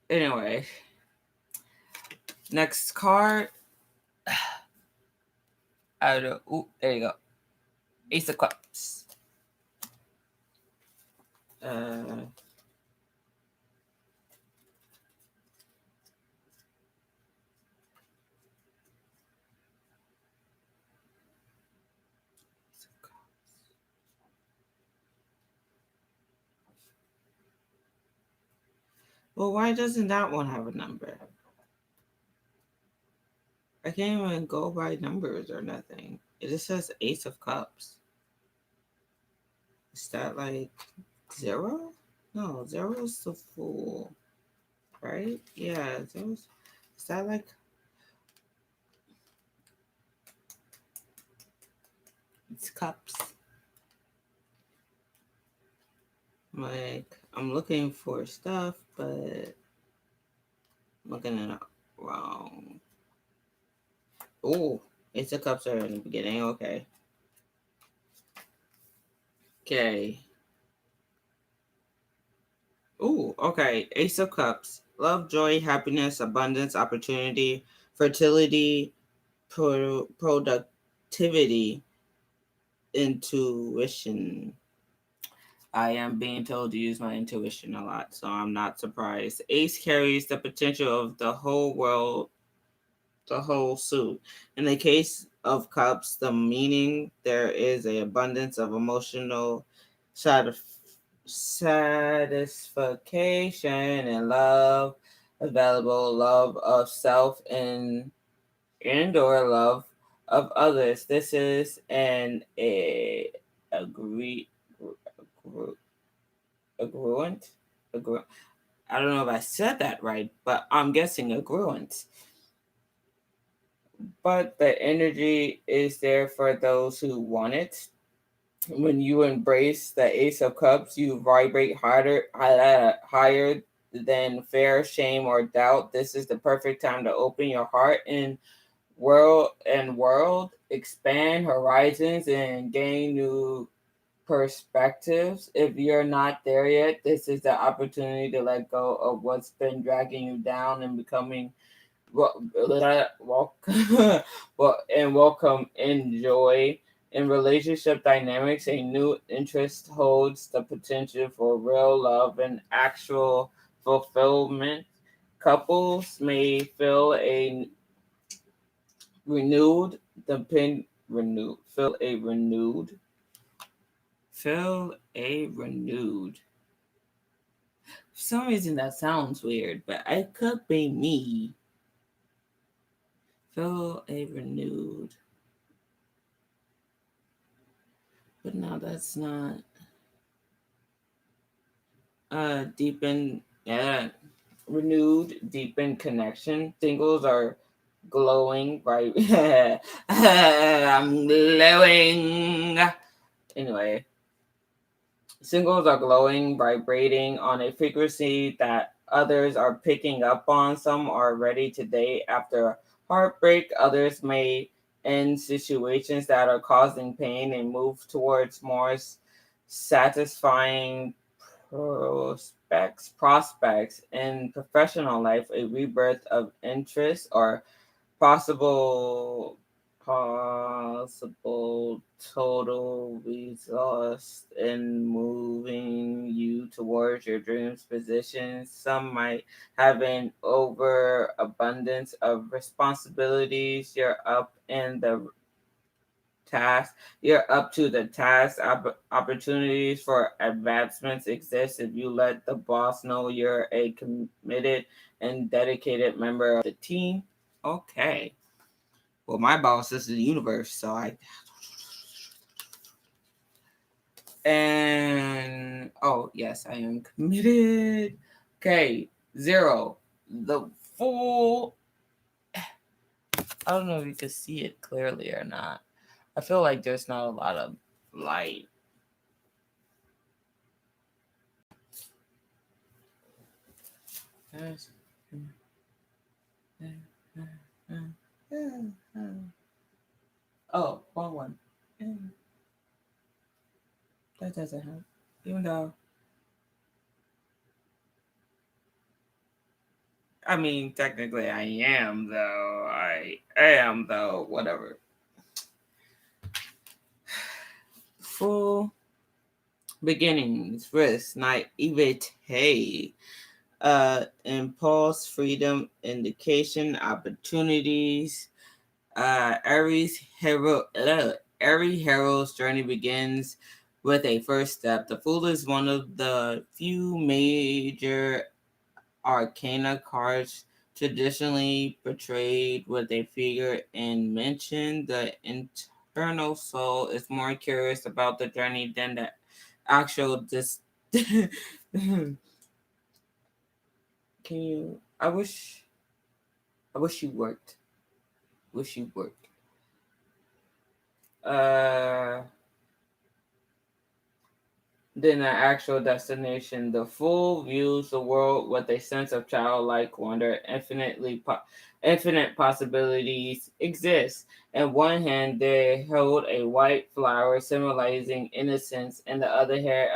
Anyway, next card. There you go. Ace of Cups. Uh, well, why doesn't that one have a number? I can't even go by numbers or nothing. It just says Ace of Cups. Is that like 0? No, 0 is the Fool, right? Yeah, 0. Is that like it's cups? Like I'm looking for stuff, but I'm looking at it wrong. Oh, Ace of Cups are in the beginning. Okay. Okay. Ooh, okay. Ace of Cups. Love, joy, happiness, abundance, opportunity, fertility, productivity, intuition. I am being told to use my intuition a lot, so I'm not surprised. Ace carries the potential of the whole world, the whole suit. In the case of cups, the meaning there is a abundance of emotional satisf- satisfaction and love available, love of self and or love of others. This is an agree agru- agruent. I don't know if I said that right, but I'm guessing agruent. But the energy is there for those who want it. When you embrace the Ace of Cups, you vibrate higher than fear, shame, or doubt. This is the perfect time to open your heart and world, expand horizons, and gain new perspectives. If you're not there yet, this is the opportunity to let go of what's been dragging you down and becoming walk well and welcome enjoy in relationship dynamics. A new interest holds the potential for real love and actual fulfillment. Couples may feel a renewed depend renewed feel a renewed feel a renewed for some reason that sounds weird, but it could be me. Feel a renewed. But no, that's not deepen renewed deepened connection. Singles are glowing right I'm glowing. Anyway, singles are glowing, vibrating on a frequency that others are picking up on. Some are ready to date after heartbreak. Others may end situations that are causing pain and move towards more satisfying prospects in professional life. A rebirth of interest or possible possible total results in moving you towards your dreams positions. Some might have an overabundance of responsibilities. You're up to the task. Opportunities for advancements exist if you let the boss know you're a committed and dedicated member of the team. Okay. Well, my boss is the universe, so I. And oh yes, I am committed. Okay, zero. The full. I don't know if you can see it clearly or not. I feel like there's not a lot of light. Oh, wrong one. That doesn't help. Even though, I mean, technically I am, though. I am, though. Whatever. Full beginnings, risk, naivete, impulse, freedom, indication, opportunities. Every hero's journey begins with a first step. The Fool is one of the few major arcana cards traditionally portrayed with a figure in mention. The internal soul is more curious about the journey than the actual Can you? I wish you worked. Wish you worked. Uh, than the actual destination. The Fool views the world with a sense of childlike wonder. Infinite possibilities exist. In one hand, they hold a white flower symbolizing innocence, in the other hand,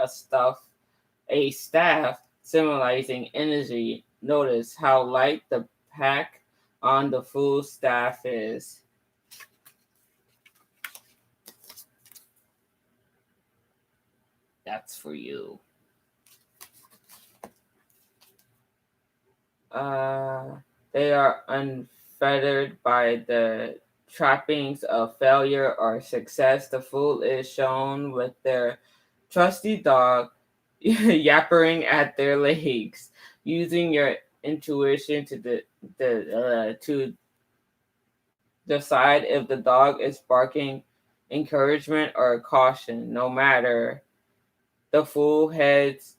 a staff symbolizing energy. Notice how light the pack on the Fool's staff is. That's for you. Uh, they are unfettered by the trappings of failure or success. The fool is shown with their trusty dog yappering at their legs, using your intuition to decide if the dog is barking encouragement or caution. No matter, the fool heads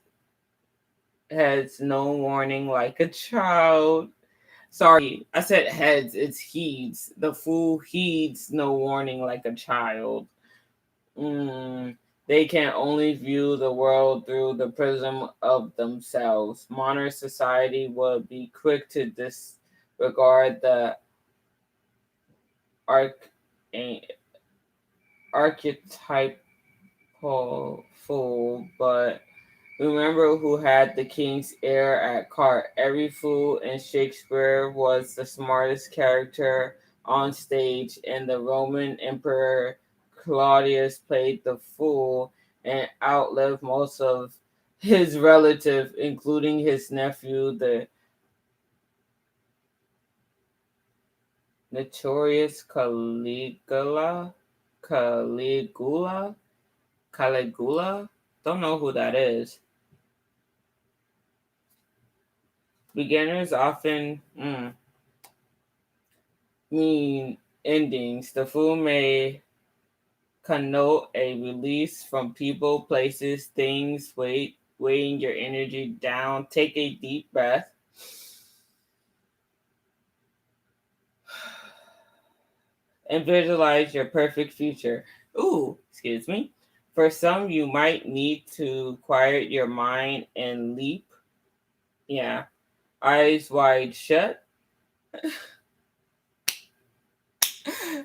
no warning like a child. Sorry, I said heads, it's heeds. The fool heeds no warning like a child. They can only view the world through the prism of themselves. Modern society would be quick to disregard the arch- archetypal fool, but remember who had the king's heir at court. Every fool in Shakespeare was the smartest character on stage, and the Roman Emperor Claudius played the fool and outlived most of his relatives, including his nephew, the notorious Caligula. Caligula? Don't know who that is. Beginners often mean endings. The fool may connote a release from people, places, things, weighing your energy down. Take a deep breath. And visualize your perfect future. Ooh, excuse me. For some, you might need to quiet your mind and leap. Yeah. Eyes wide shut.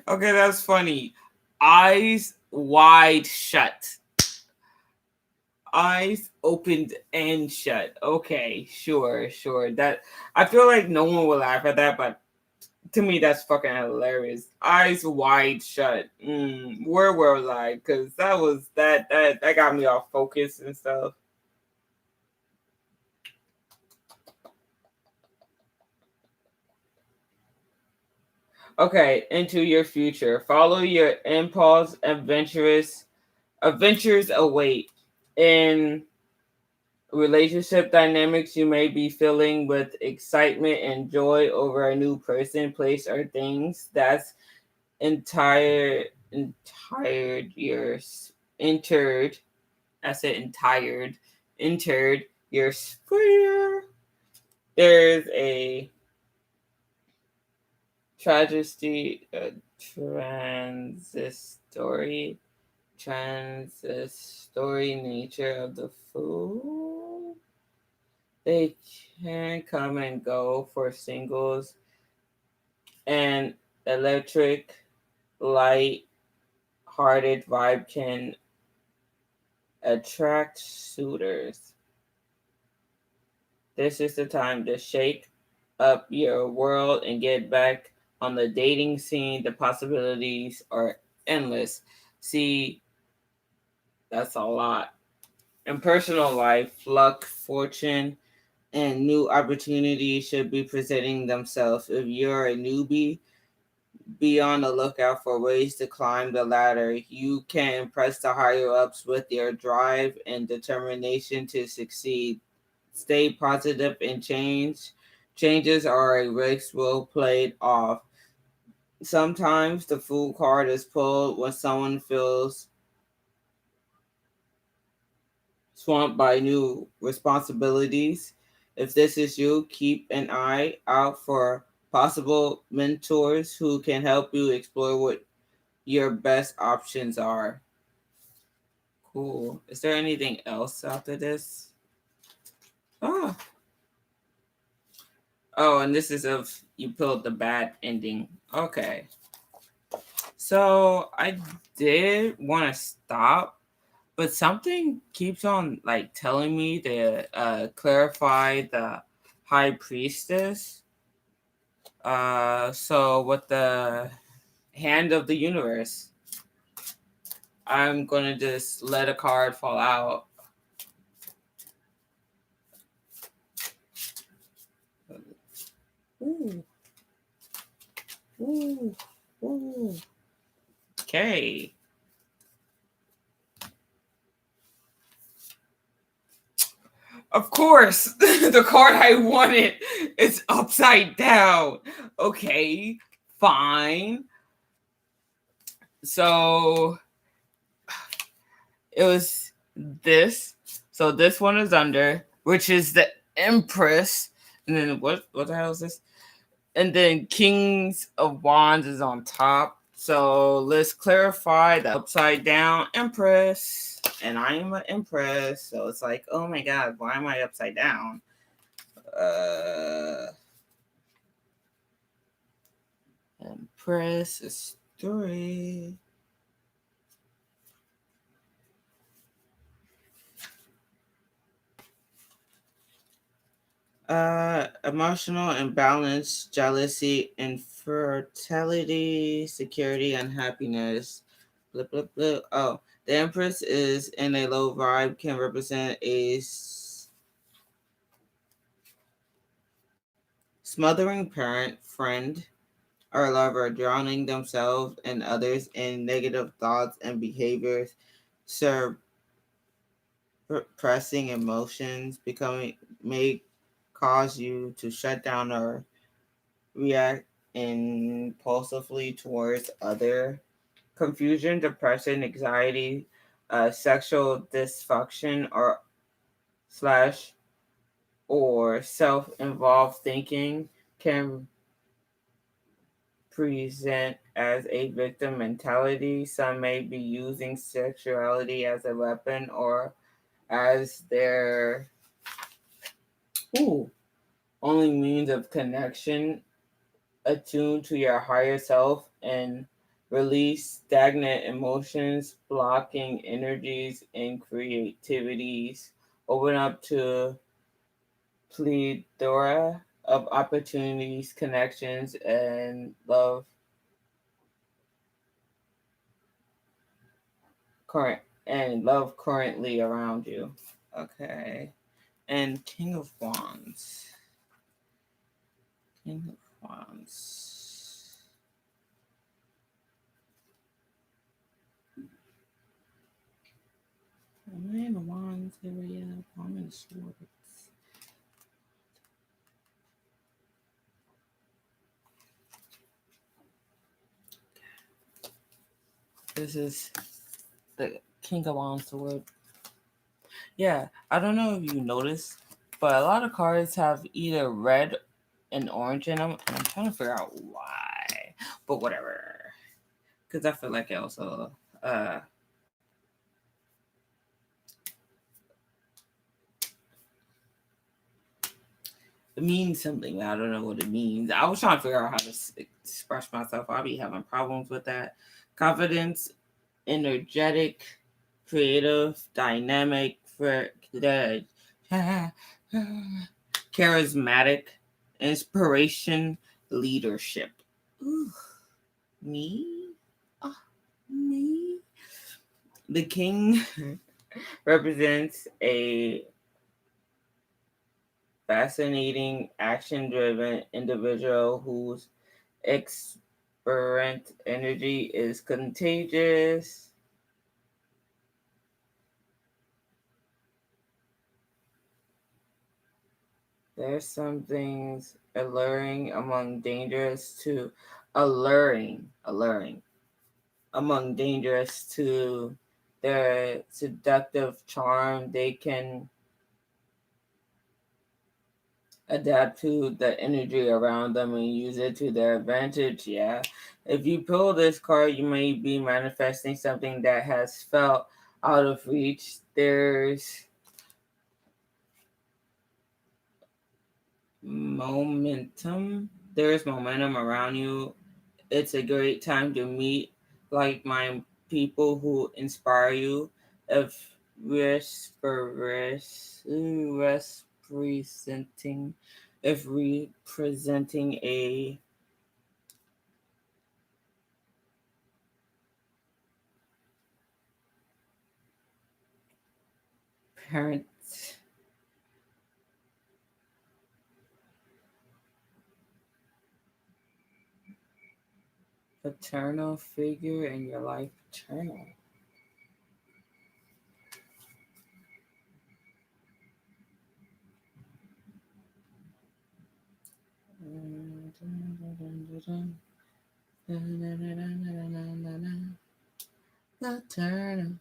Okay, that's funny. Eyes wide shut. Eyes opened and shut. Okay, sure. That I feel like no one will laugh at that, but to me that's fucking hilarious. Eyes wide shut. Where was I? Because that got me off focus and stuff. Okay, into your future. Follow your impulse. Adventures await. In relationship dynamics, you may be filling with excitement and joy over a new person, place, or things. That's entire years entered. I said entered your sphere. There's a tragedy, transitory nature of the fool. They can come and go for singles and electric light hearted vibe can attract suitors. This is the time to shake up your world and get back on the dating scene. The possibilities are endless. See, that's a lot. In personal life, luck, fortune, and new opportunities should be presenting themselves. If you're a newbie, be on the lookout for ways to climb the ladder. You can impress the higher ups with your drive and determination to succeed. Stay positive and change. Changes are a risk well played off. Sometimes the fool card is pulled when someone feels swamped by new responsibilities. If this is you, keep an eye out for possible mentors who can help you explore what your best options are. Cool. Is there anything else after this? Oh, and this is if you pulled the bad ending. Okay. So I did want to stop, but something keeps on like telling me to clarify the high priestess. So with the hand of the universe, I'm gonna just let a card fall out. Ooh, ooh. Okay. Of course, the card I wanted is upside down. Okay, fine. So it was this. So this one is under, which is the Empress. And then what the hell is this? And then Kings of Wands is on top. So let's clarify the upside down Empress. And I am an Empress. So it's like, oh my god, why am I upside down? Empress is 3. Emotional imbalance, jealousy, infertility, security, unhappiness. Blah, blah, blah. Oh, the Empress is in a low vibe, can represent a smothering parent, friend, or lover, drowning themselves and others in negative thoughts and behaviors, suppressing emotions, becoming may cause you to shut down or react impulsively towards other. Confusion, depression, anxiety, sexual dysfunction, or slash or self-involved thinking can present as a victim mentality. Some may be using sexuality as a weapon or as their only means of connection, attuned to your higher self and release stagnant emotions, blocking energies and creativities. Open up to plethora of opportunities, connections, and love currently around you. Okay. And King of Wands. King of Wands. I'm in the Wands area. I'm in Swords. This is the King of Wands sword. Yeah, I don't know if you noticed, but a lot of cards have either red and orange in them, and I'm trying to figure out why. But whatever, because I feel like it also it means something. I don't know what it means. I was trying to figure out how to express myself. I'll be having problems with that. Confidence, energetic, creative, dynamic, charismatic, inspiration, leadership. Ooh, me? Oh, me? The king represents a fascinating, action driven individual whose exuberant energy is contagious. There's some things alluring among dangerous to their seductive charm. They can adapt to the energy around them and use it to their advantage. Yeah. If you pull this card, you may be manifesting something that has felt out of reach. Momentum. There's momentum around you. It's a great time to meet like-minded people who inspire you. If representing if representing a parent, Paternal figure in your life. Paternal. Paternal.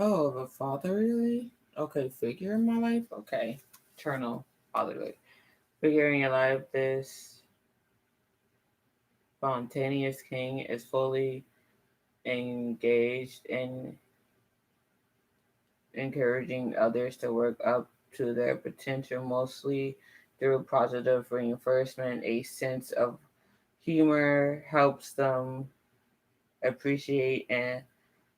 Oh, the fatherly? Okay, figure in my life? Okay. Eternal fatherly. Figure in your life, this spontaneous king is fully engaged in encouraging others to work up to their potential, mostly through positive reinforcement. A sense of humor helps them appreciate and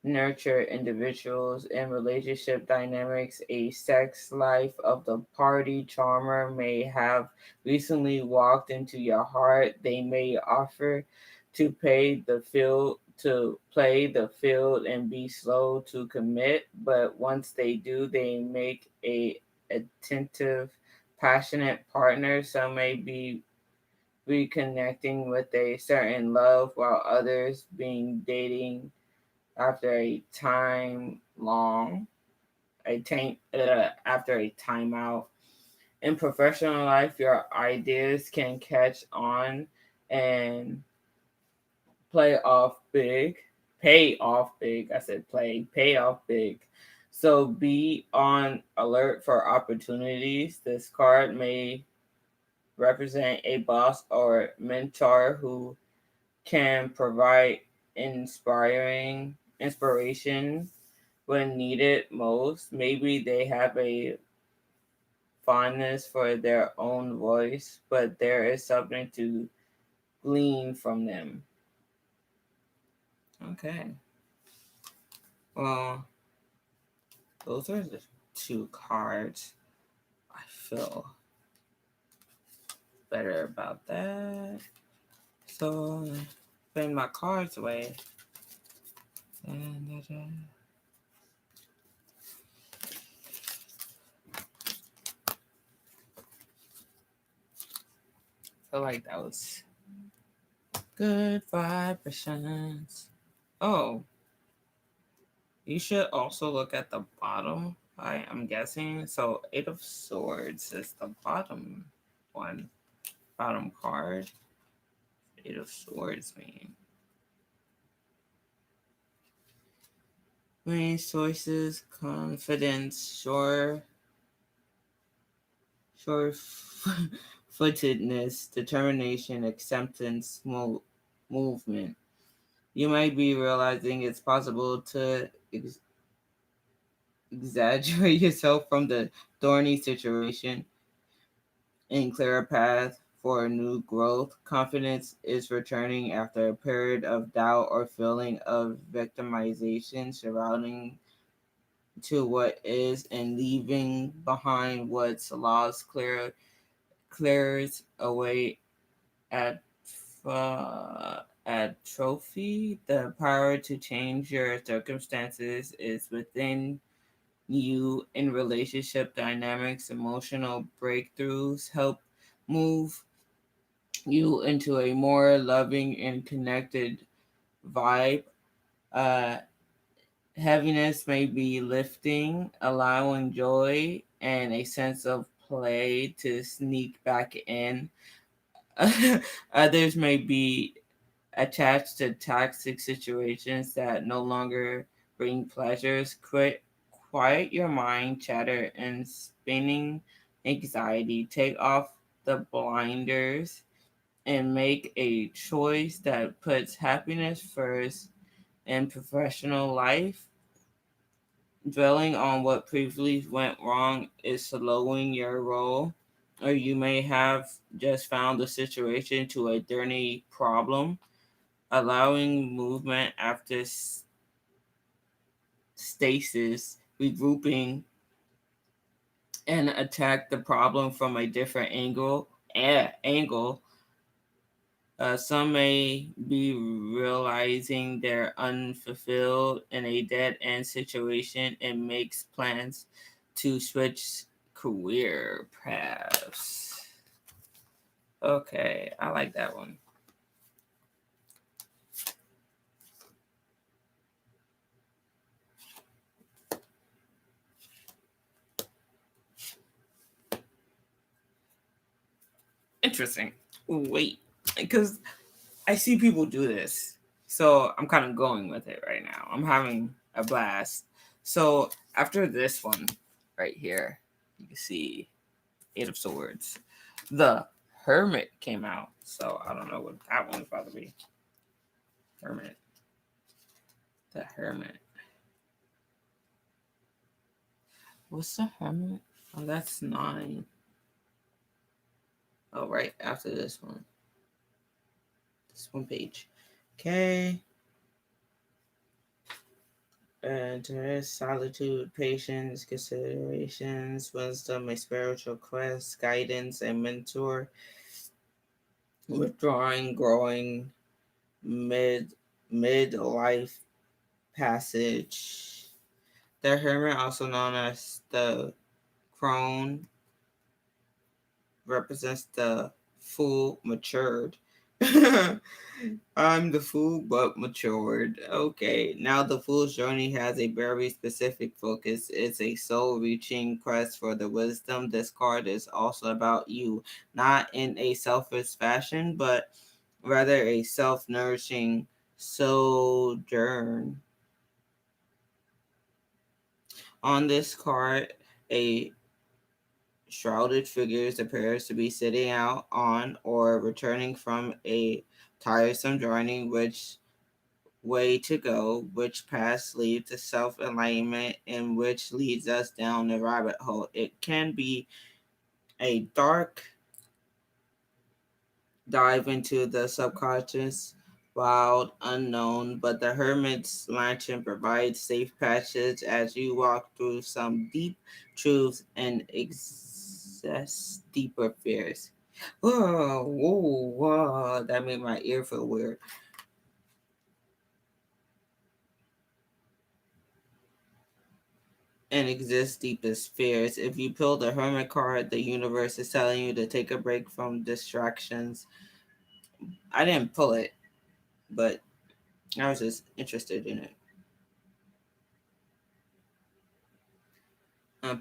nurture individuals in relationship dynamics. A sex life of the party charmer may have recently walked into your heart. They may offer to play the field and be slow to commit, but once they do, they make a attentive, passionate partner. Some may be reconnecting with a certain love, while others being dating after a time long after a timeout. In professional life, your ideas can catch on and play off big pay off big. I said pay off big. So be on alert for opportunities. This card may represent a boss or mentor who can provide inspiring inspiration when needed most. Maybe they have a fondness for their own voice, but there is something to glean from them. Okay. Well, those are the two cards. I feel better about that. So, putting my cards away. I feel like that was good vibrations. Oh, you should also look at the bottom. I'm guessing. So Eight of Swords is the bottom one, bottom card. Eight of Swords mean main sources, confidence, sure footedness, determination, acceptance, movement. You might be realizing it's possible to exaggerate yourself from the thorny situation and clear a path for new growth. Confidence is returning after a period of doubt or feeling of victimization surrounding to what is and leaving behind what's lost clears away at at trophy. The power to change your circumstances is within you. In relationship dynamics. Emotional breakthroughs help move you into a more loving and connected vibe. Uh, Heaviness may be lifting, allowing joy and a sense of play to sneak back in. Others may be attached to toxic situations that no longer bring pleasures. Quiet your mind chatter and spinning anxiety. Take off the blinders and make a choice that puts happiness first in professional life. Dwelling on what previously went wrong is slowing your roll, or you may have just found the situation to a dirty problem. Allowing movement after stasis, regrouping, and attack the problem from a different angle Some may be realizing they're unfulfilled in a dead end situation and makes plans to switch career paths. Okay, I like that one. Interesting. Wait, because I see people do this. So I'm kind of going with it right now. I'm having a blast. So after this one right here, you can see Eight of Swords. The Hermit came out. So I don't know what that one's about to be. Hermit. The Hermit. What's the Hermit? Oh, that's 9. Oh, right after this one. This one page. Okay. Interest, solitude, patience, considerations, wisdom, a spiritual quest, guidance, a mentor, withdrawing, growing, midlife passage. The Hermit, also known as the Crone, represents the fool matured. I'm the fool, but matured. Okay, now the fool's journey has a very specific focus. It's a soul reaching quest for the wisdom. This card is also about you, not in a selfish fashion, but rather a self nourishing sojourn. On this card, a shrouded figures appears to be sitting out on or returning from a tiresome journey. Which way to go, which path leads to self enlightenment, and which leads us down the rabbit hole. It can be a dark dive into the subconscious, wild, unknown, but the Hermit's Lantern provides safe passage as you walk through some deep truths and access deeper fears. Whoa, whoa, whoa, that made my ear feel weird. And exist deepest fears. If you pull the Hermit card, the universe is telling you to take a break from distractions. I didn't pull it, but I was just interested in it.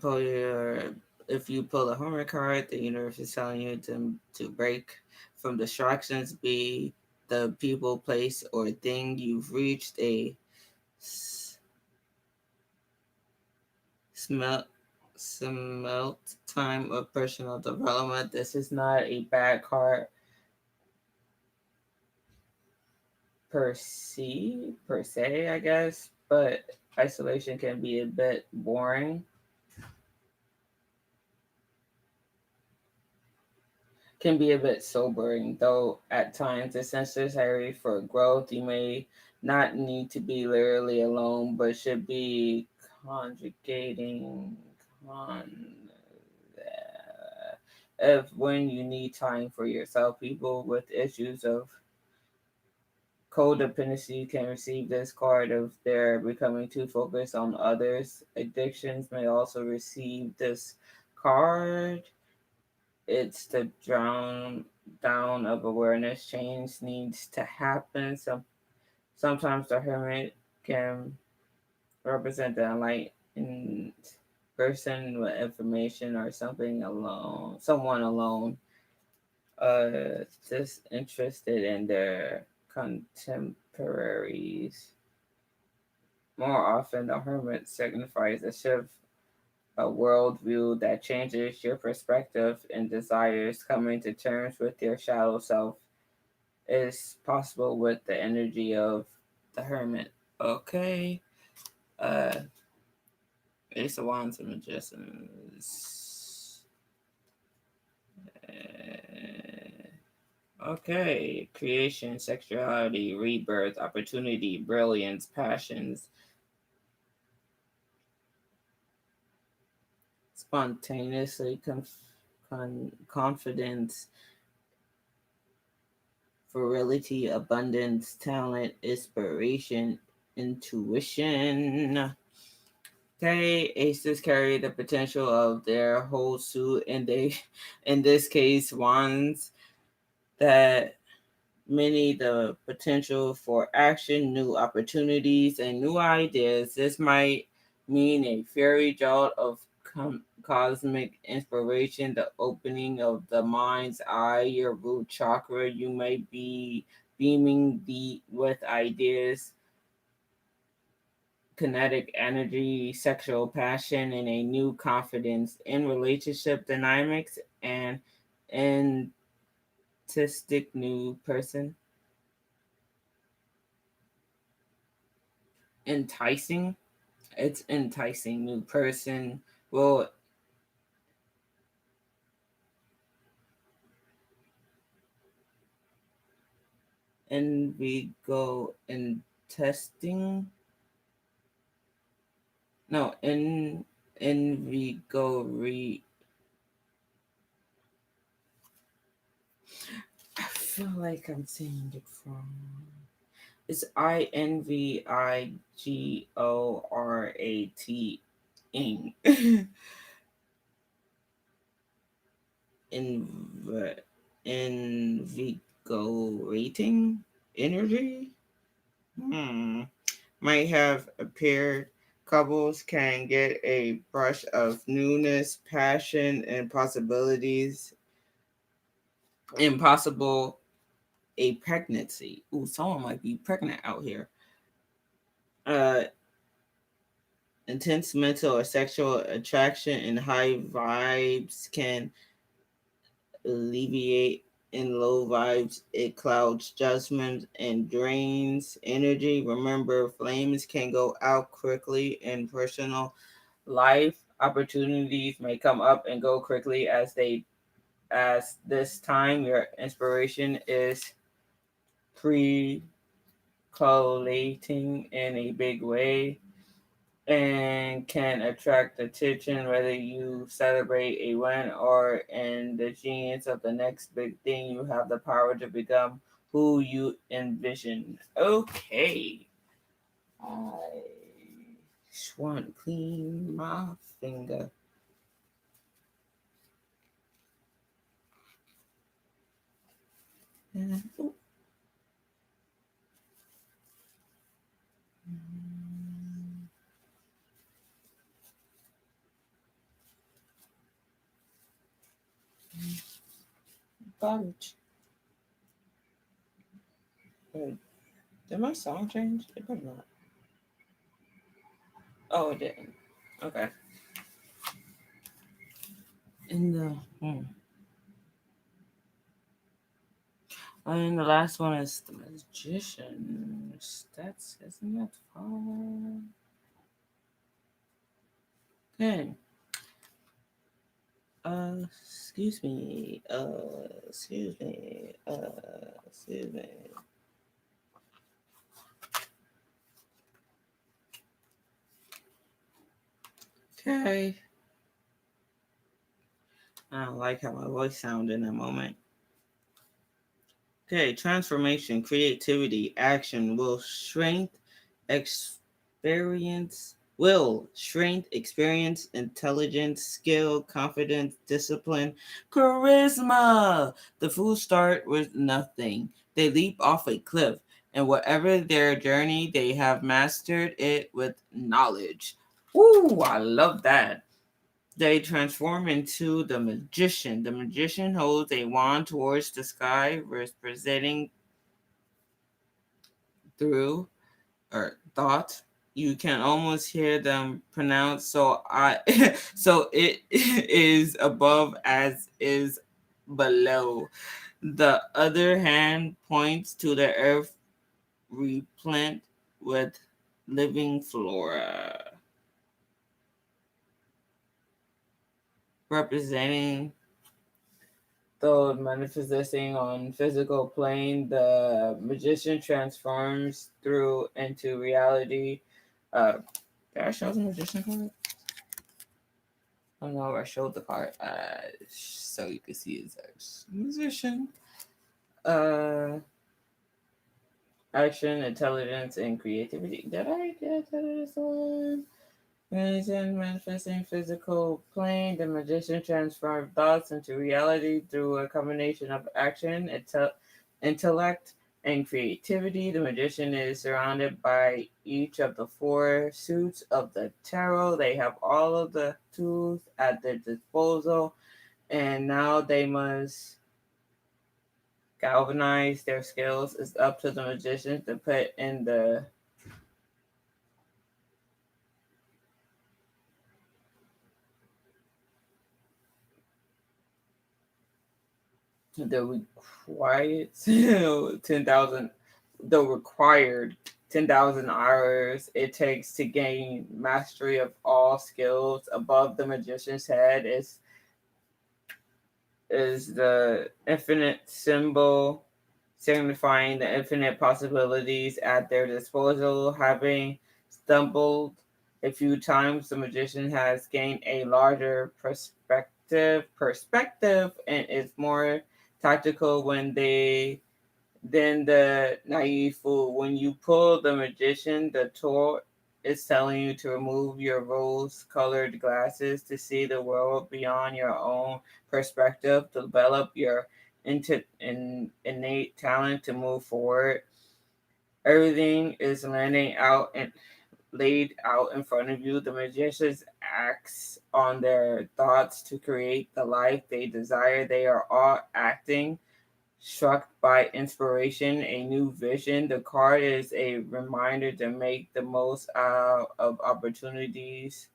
Pull your if you pull a Hermit card, the universe is telling you to break from distractions, be the people, place, or thing. You've reached a smelt smelt time of personal development. This is not a bad card per se, I guess, but isolation can be a bit boring. Can be a bit sobering, though at times it's necessary for growth. You may not need to be literally alone, but should be conjugating con if when you need time for yourself. People with issues of codependency can receive this card if they're becoming too focused on others. Addictions may also receive this card. It's the drown down of awareness. Change needs to happen. Sometimes the hermit can represent the enlightened person with information or someone alone, just interested in their contemporaries. More often, the hermit signifies a shift, a worldview that changes your perspective and desires. Coming to terms with your shadow self is possible with the energy of the hermit. Okay. Uh, Ace of Wands and Magicians. Okay. Creation, sexuality, rebirth, opportunity, brilliance, passions, spontaneously confidence, virility, abundance, talent, inspiration, intuition. Okay, aces carry the potential of their whole suit, and they, in this case, wands that many the potential for action, new opportunities, and new ideas. This might mean a fairy jolt of cosmic inspiration, the opening of the mind's eye, your root chakra. You may be beaming with ideas, kinetic energy, sexual passion, and a new confidence in relationship dynamics and artistic new person. Enticing. It's enticing new person will go in testing. No, in go re. I feel like I'm saying it wrong. It's INVIGORAT ing. Inv invigorating energy. Hmm. Might have appeared. Couples can get a brush of newness, passion, and possibilities. Impossible a pregnancy. Ooh, someone might be pregnant out here. Uh, intense mental or sexual attraction and high vibes can alleviate in low vibes. It clouds judgment and drains energy. Remember, flames can go out quickly in personal life. Opportunities may come up and go quickly as this time. Your inspiration is pre collating in a big way and can attract attention whether you celebrate a win or in the genius of the next big thing. You have the power to become who you envision. Okay. I just want to clean my finger. Ooh. Garbage. Wait, did my song change? It better not. Oh, it didn't. Okay. In the and the last one is the magician. That's isn't that fun? Okay. Excuse me. Excuse me. Excuse me. Okay. I don't like how my voice sounded in that moment. Okay, transformation, creativity, action strength, experience, intelligence, skill, confidence, discipline, charisma. The fools start with nothing. They leap off a cliff, and whatever their journey, they have mastered it with knowledge. Ooh, I love that. They transform into the magician. The magician holds a wand towards the sky, representing through or thought. You can almost hear them pronounce. So I, so it is above as is below. The other hand points to the earth, replant with living flora, representing though manifesting on physical plane, the magician transforms through into reality. Did I show the magician card? Oh no, I showed the card. So you can see his magician. Uh, action, intelligence, and creativity. Did I get this one? Managing manifesting physical plane, the magician transforms thoughts into reality through a combination of action, intellect, and creativity. The magician is surrounded by each of the four suits of the tarot. They have all of the tools at their disposal, and now they must galvanize their skills. It's up to the magician to put in the required 10,000 the required 10,000 hours it takes to gain mastery of all skills. Above the magician's head is the infinite symbol signifying the infinite possibilities at their disposal. Having stumbled a few times, the magician has gained a larger perspective and is more tactical than the naive fool. When you pull the magician, the tool is telling you to remove your rose-colored glasses to see the world beyond your own perspective, to develop your innate talent to move forward. Everything is landing out and laid out in front of you. The magicians acts on their thoughts to create the life they desire. They are all acting struck by inspiration, a new vision. The card is a reminder to make the most out of opportunities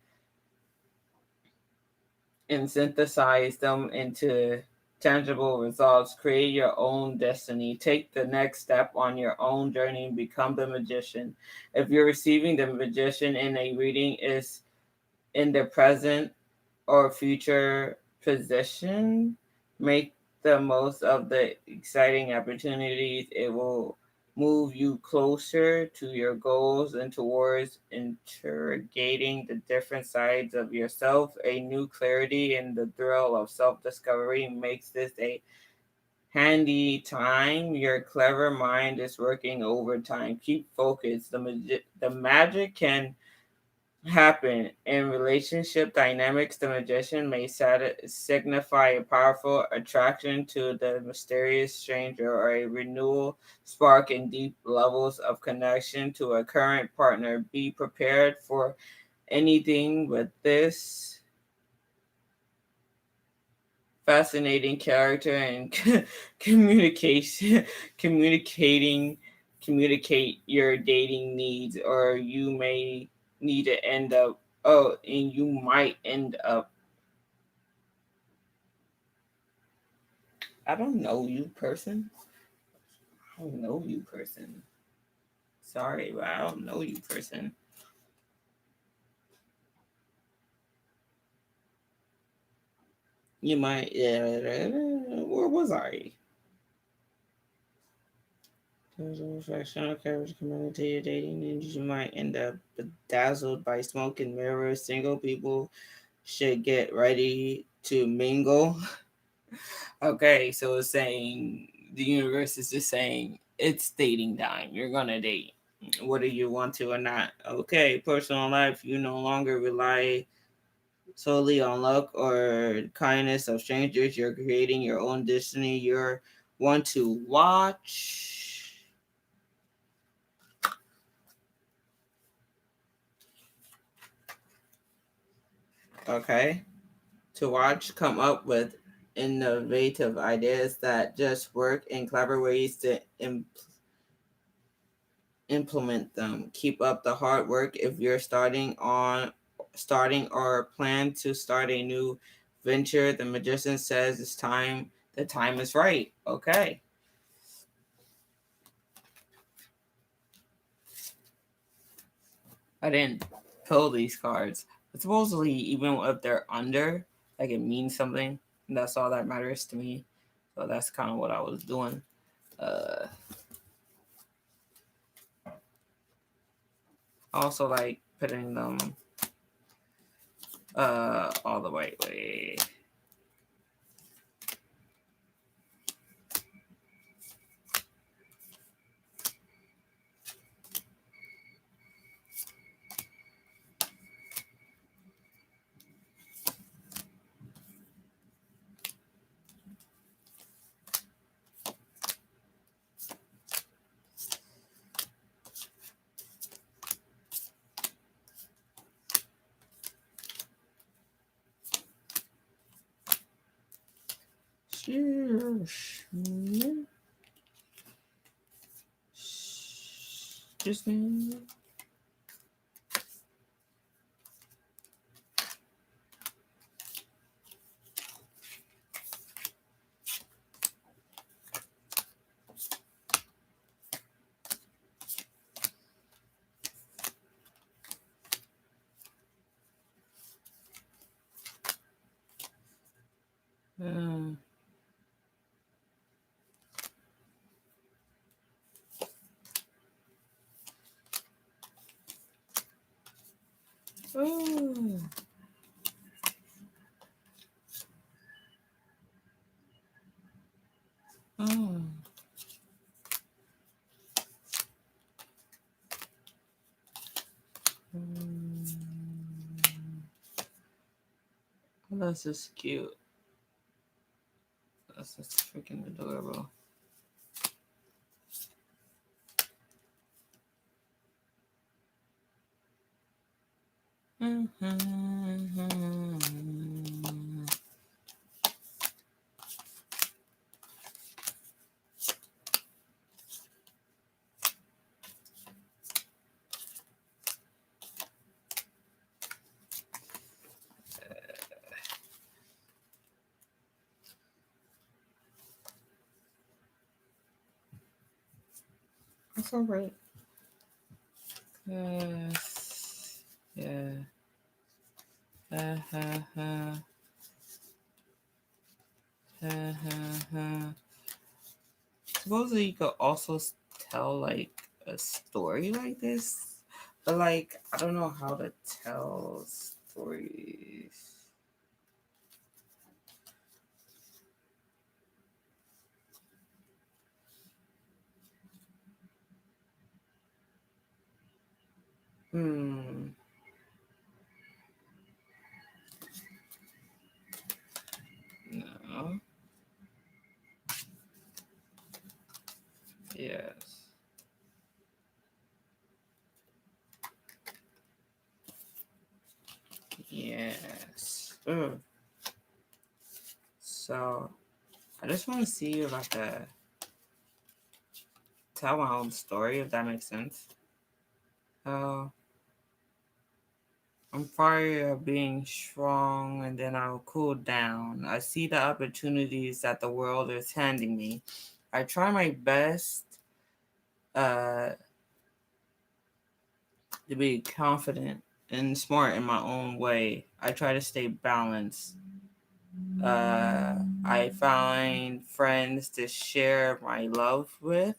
and synthesize them into tangible results. Create your own destiny. Take the next step on your own journey and become the magician. If you're receiving the magician in a reading is in the present or future position, make the most of the exciting opportunities. It will move you closer to your goals and towards interrogating the different sides of yourself. A new clarity and the thrill of self discovery makes this a handy time. Your clever mind is working overtime. Keep focused. The magic can happen. In relationship dynamics, the magician may signify a powerful attraction to the mysterious stranger or a renewal spark in deep levels of connection to a current partner. Be prepared for anything but this fascinating character and communication communicating communicate your dating needs, or you may need to end up and you might end up. I don't know you person. I don't know you person. Sorry, but I don't know you person. You might, yeah, where was I? There's a reflection of coverage community you're dating, and you might end up bedazzled by smoke and mirrors. Single people should get ready to mingle. Okay, so it's saying the universe is just saying it's dating time. You're gonna date, whether you want to or not. Okay, personal life, you no longer rely solely on luck or kindness of strangers. You're creating your own destiny. You're one to watch. Okay, to watch, come up with innovative ideas that just work and clever ways to implement them. Keep up the hard work if you're starting or plan to start a new venture. The magician says it's time. The time is right. Okay. I didn't pull these cards. But supposedly, even if they're under, like it means something. And that's all that matters to me. So that's kind of what I was doing. Uh, also like putting them all the right way. interesting. Mm. Ooh. Mm. Mm. Oh, that's just cute. That's just freaking adorable. Mm-hmm. That's all right. Yes. Yeah. Ha ha ha. Ha ha ha. Supposedly, you could also tell like a story like this, but like I don't know how to tell stories. Hmm. No. Yes. Yes. So I just want to see if I could tell my own story, if that makes sense. Uh, I'm fiery of being strong, and then I'll cool down. I see the opportunities that the world is handing me. I try my best uh, to be confident and smart in my own way. I try to stay balanced. I find friends to share my love with.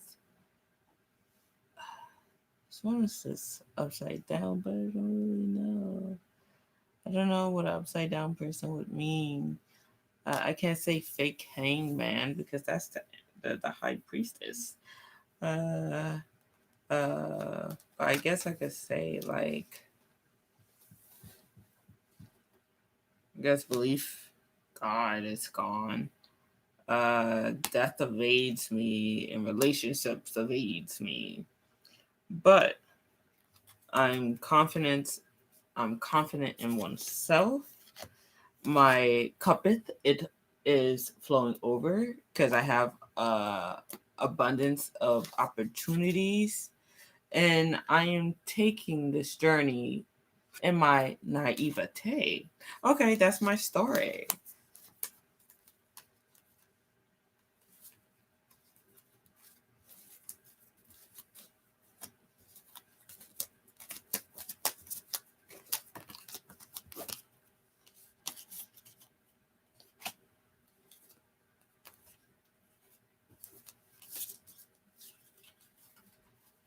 This one is just upside down, but I don't really know. I don't know what an upside down person would mean. I can't say fake hangman because that's the high priestess. Uh, but I guess I could say like, I guess belief, God is gone. Death evades me and relationships evades me. But I'm confident. I'm confident in oneself. My cuppeth it is flowing over because I have abundance of opportunities, and I am taking this journey in my naivete. Okay, that's my story.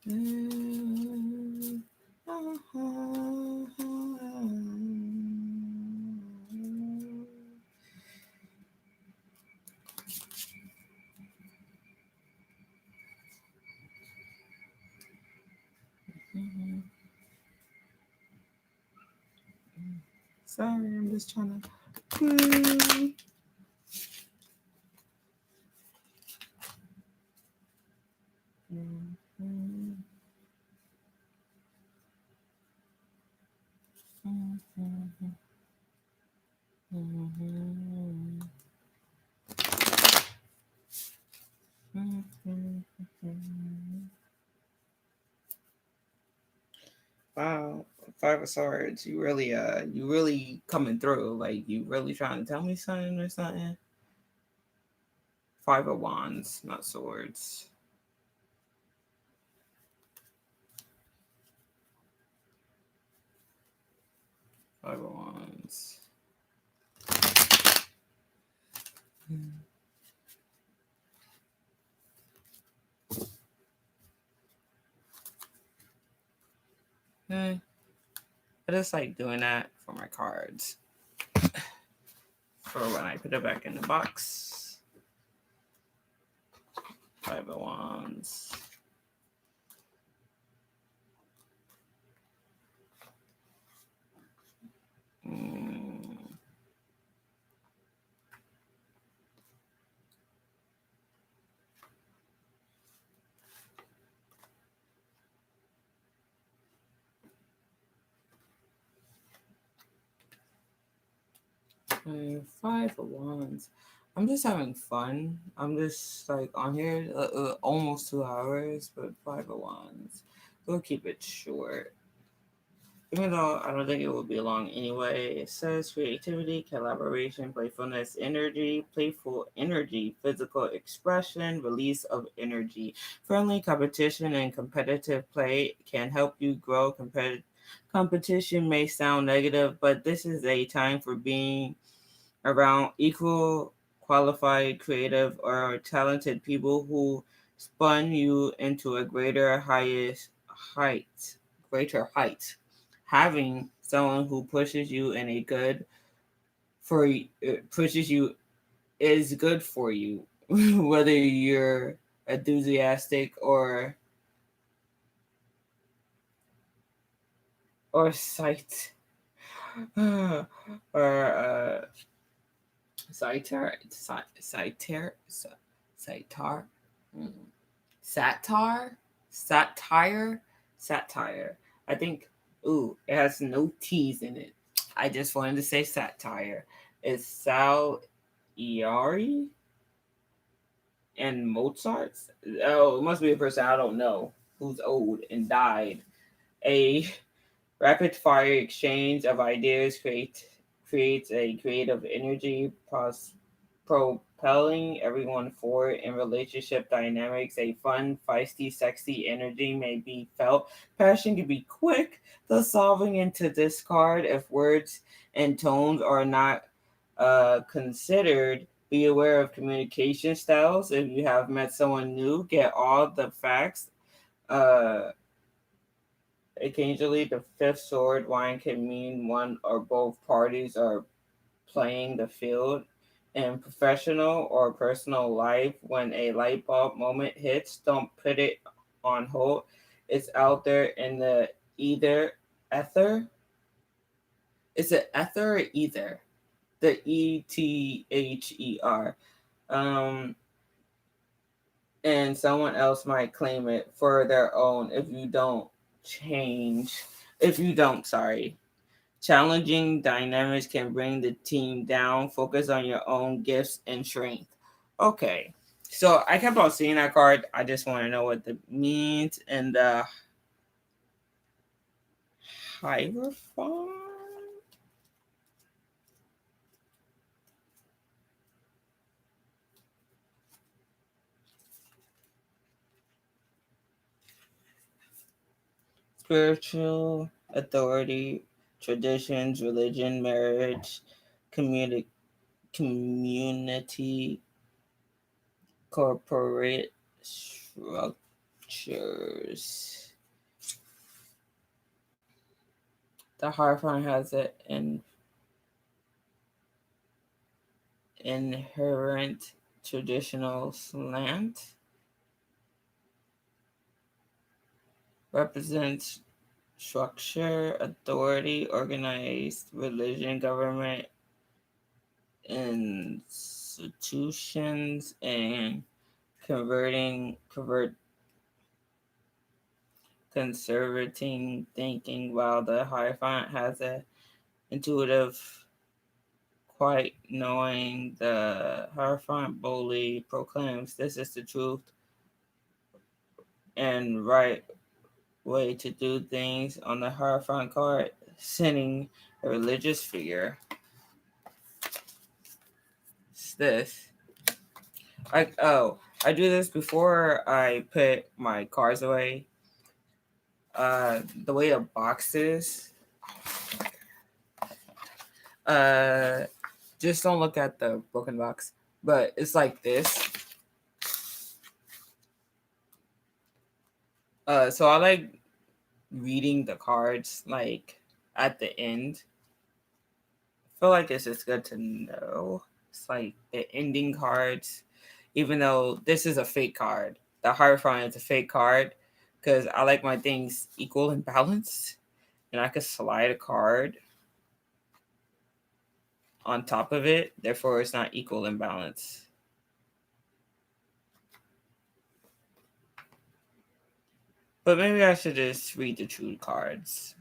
Mm, Sorry, I'm just trying to. Wow, Five of Swords. You really coming through. Like you really trying to tell me something or something. Five of Wands, not swords. Five of Wands. Hmm. I just like doing that for my cards. For when I put it back in the box. Five of Wands. Mm. Five of Wands. I'm just having fun. I'm just like on here almost 2 hours, but Five of Wands. We'll keep it short. Even though I don't think it will be long anyway, it says creativity, collaboration, playfulness, energy, playful energy, physical expression, release of energy. Friendly competition and competitive play can help you grow. Competition may sound negative, but this is a time for being around equal, qualified, creative, or talented people who spun you into a greater height. Having someone who pushes you in a good for pushes you is good for you, whether you're enthusiastic or sight or sitar sitar sitar mm, satar satire. I think. Ooh, it has no T's in it. I just wanted to say satire. It's Sal Iari and Mozart's. Oh, it must be a person I don't know who's old and died. A rapid fire exchange of ideas creates a creative energy, propelling everyone forward in relationship dynamics. A fun, feisty, sexy energy may be felt. Passion can be quick, dissolving into discard if words and tones are not considered. Be aware of communication styles. If you have met someone new, get all the facts. Uh, Occasionally, the fifth sword wine can mean one or both parties are playing the field. In professional or personal life, when a light bulb moment hits, don't put it on hold. It's out there in the either ether. Is it ether or ether? The ETHER. Um, and someone else might claim it for their own if you don't, sorry. Challenging dynamics can bring the team down. Focus on your own gifts and strength. Okay. So I kept on seeing that card. I just want to know what it means. And the Hierophant? Spiritual authority, traditions, religion, marriage, communi- community, corporate structures. The Hierophant has an inherent traditional slant, represents structure, authority, organized religion, government, institutions, and convert conservating thinking, while the Hierophant has a intuitive quite knowing. The Hierophant boldly proclaims this is the truth and right way to do things on the Hierophant card, sending a religious figure. It's this. I do this before I put my cards away. The way a box is. Uh, just don't look at the broken box. But it's like this. So I like reading the cards like at the end. I feel like it's just good to know. It's like the ending cards, even though this is a fake card. The Hierophant is a fake card because I like my things equal and balanced, and I could slide a card on top of it. Therefore, it's not equal and balanced. But maybe I should just read the true cards.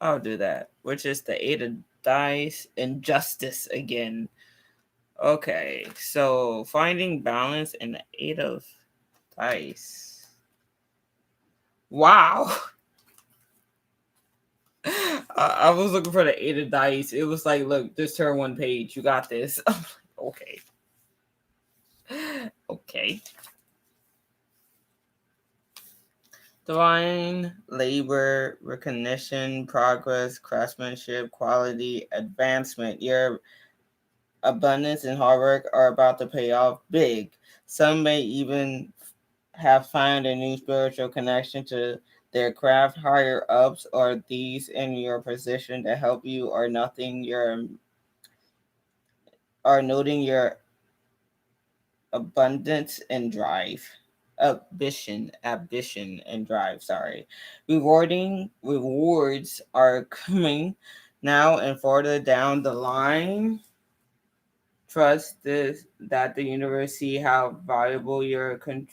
I'll do that, which is the Eight of Dice and Justice again. Okay, so finding balance in the Eight of Dice. Wow. I was looking for the Eight of Dice. It was like, look, just turn one page. You got this. I'm like, okay. Okay. Divine labor, recognition, progress, craftsmanship, quality, advancement. Your abundance and hard work are about to pay off big. Some may even have found a new spiritual connection to their craft. Higher ups or these in your position to help you or nothing your are noting your abundance and drive. Ambition and drive, sorry. Rewarding rewards are coming now and further down the line. Trust this that the universe see how valuable your con,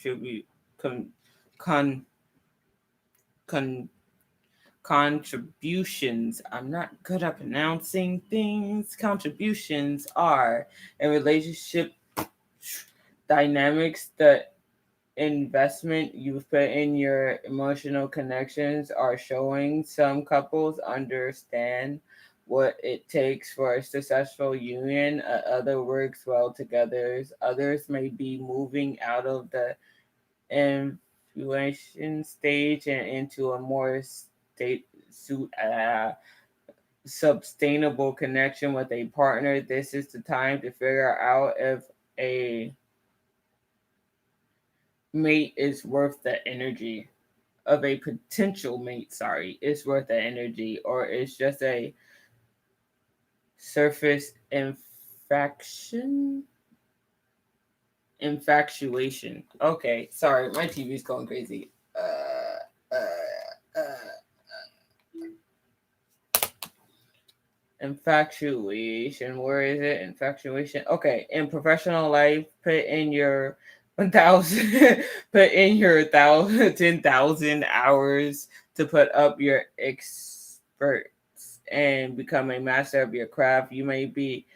con, con, contributions. I'm not good at pronouncing things. Contributions are in relationship dynamics. The investment you've put in your emotional connections are showing. Some couples understand what it takes for a successful union. Other works well together. Others may be moving out of the infatuation stage and into a more sustainable connection with a partner. This is the time to figure out if a mate is worth the energy of a potential mate, sorry, is worth the energy, or it's just a surface infatuation. Okay, sorry, my TV's going crazy. Infatuation. Where is it? Infatuation. Okay, in professional life, put in your 1,000, put in your 10,000 hours to put up your experts and become a master of your craft. You may be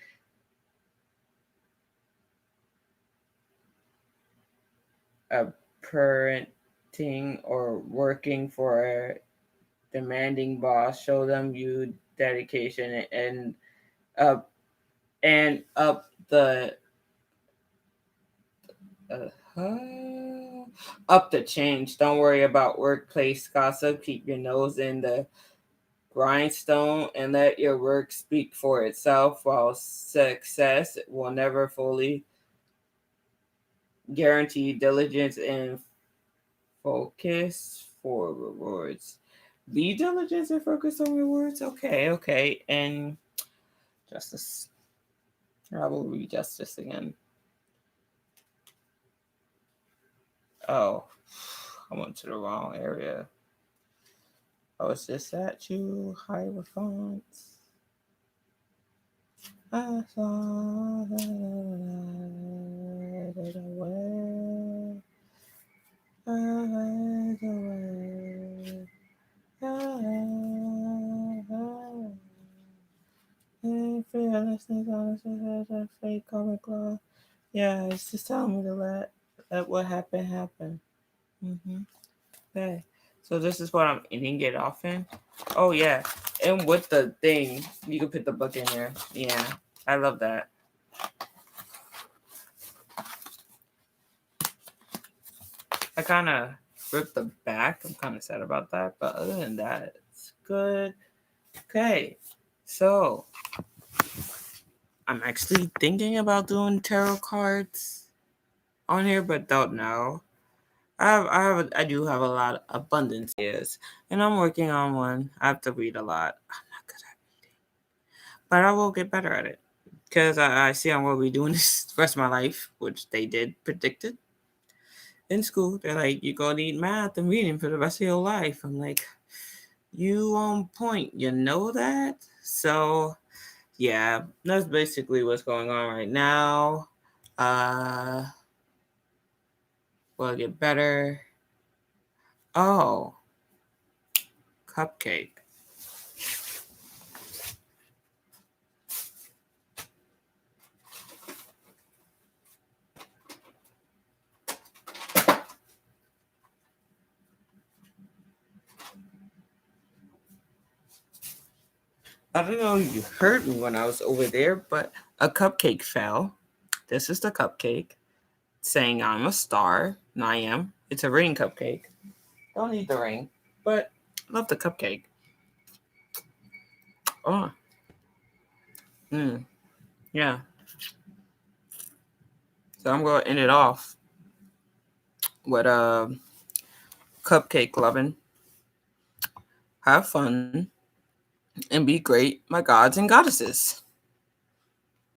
a parenting or working for a demanding boss. Show them you dedication up up the up the change. Don't worry about workplace gossip. Keep your nose in the grindstone and let your work speak for itself. While success will never fully guarantee, diligence and focus for rewards. Be diligent and focus on rewards. Okay, okay. And justice. I will read justice again. Oh, I went to the wrong area. Oh, is this at you, Hierophants? I saw that away. I went away. Fearlessness, honesty, a fake comic law. Yeah, it's just telling me to let what happened happen. Mm-hmm. Okay. So this is what I'm eating it off in. Oh yeah, and with the thing, you can put the book in there. Yeah, I love that. I kind of ripped the back. I'm kind of sad about that, but other than that, it's good. Okay, so I'm actually thinking about doing tarot cards on here, but don't know. I do have a lot of abundance ideas, and I'm working on one. I have to read a lot. I'm not good at reading, but I will get better at it because I see I'm going to be doing this the rest of my life, which they did predict it in school. They're like, you're going to need math and reading for the rest of your life. I'm like, you on point. You know that? So, yeah, that's basically what's going on right now. Uh, will it get better? Oh, cupcake. I don't know if you heard me when I was over there, but a cupcake fell. This is the cupcake saying I'm a star, and I am. It's a ring cupcake. Don't need the ring, but love the cupcake. Oh, yeah. So I'm going to end it off with cupcake loving. Have fun and be great, my gods and goddesses.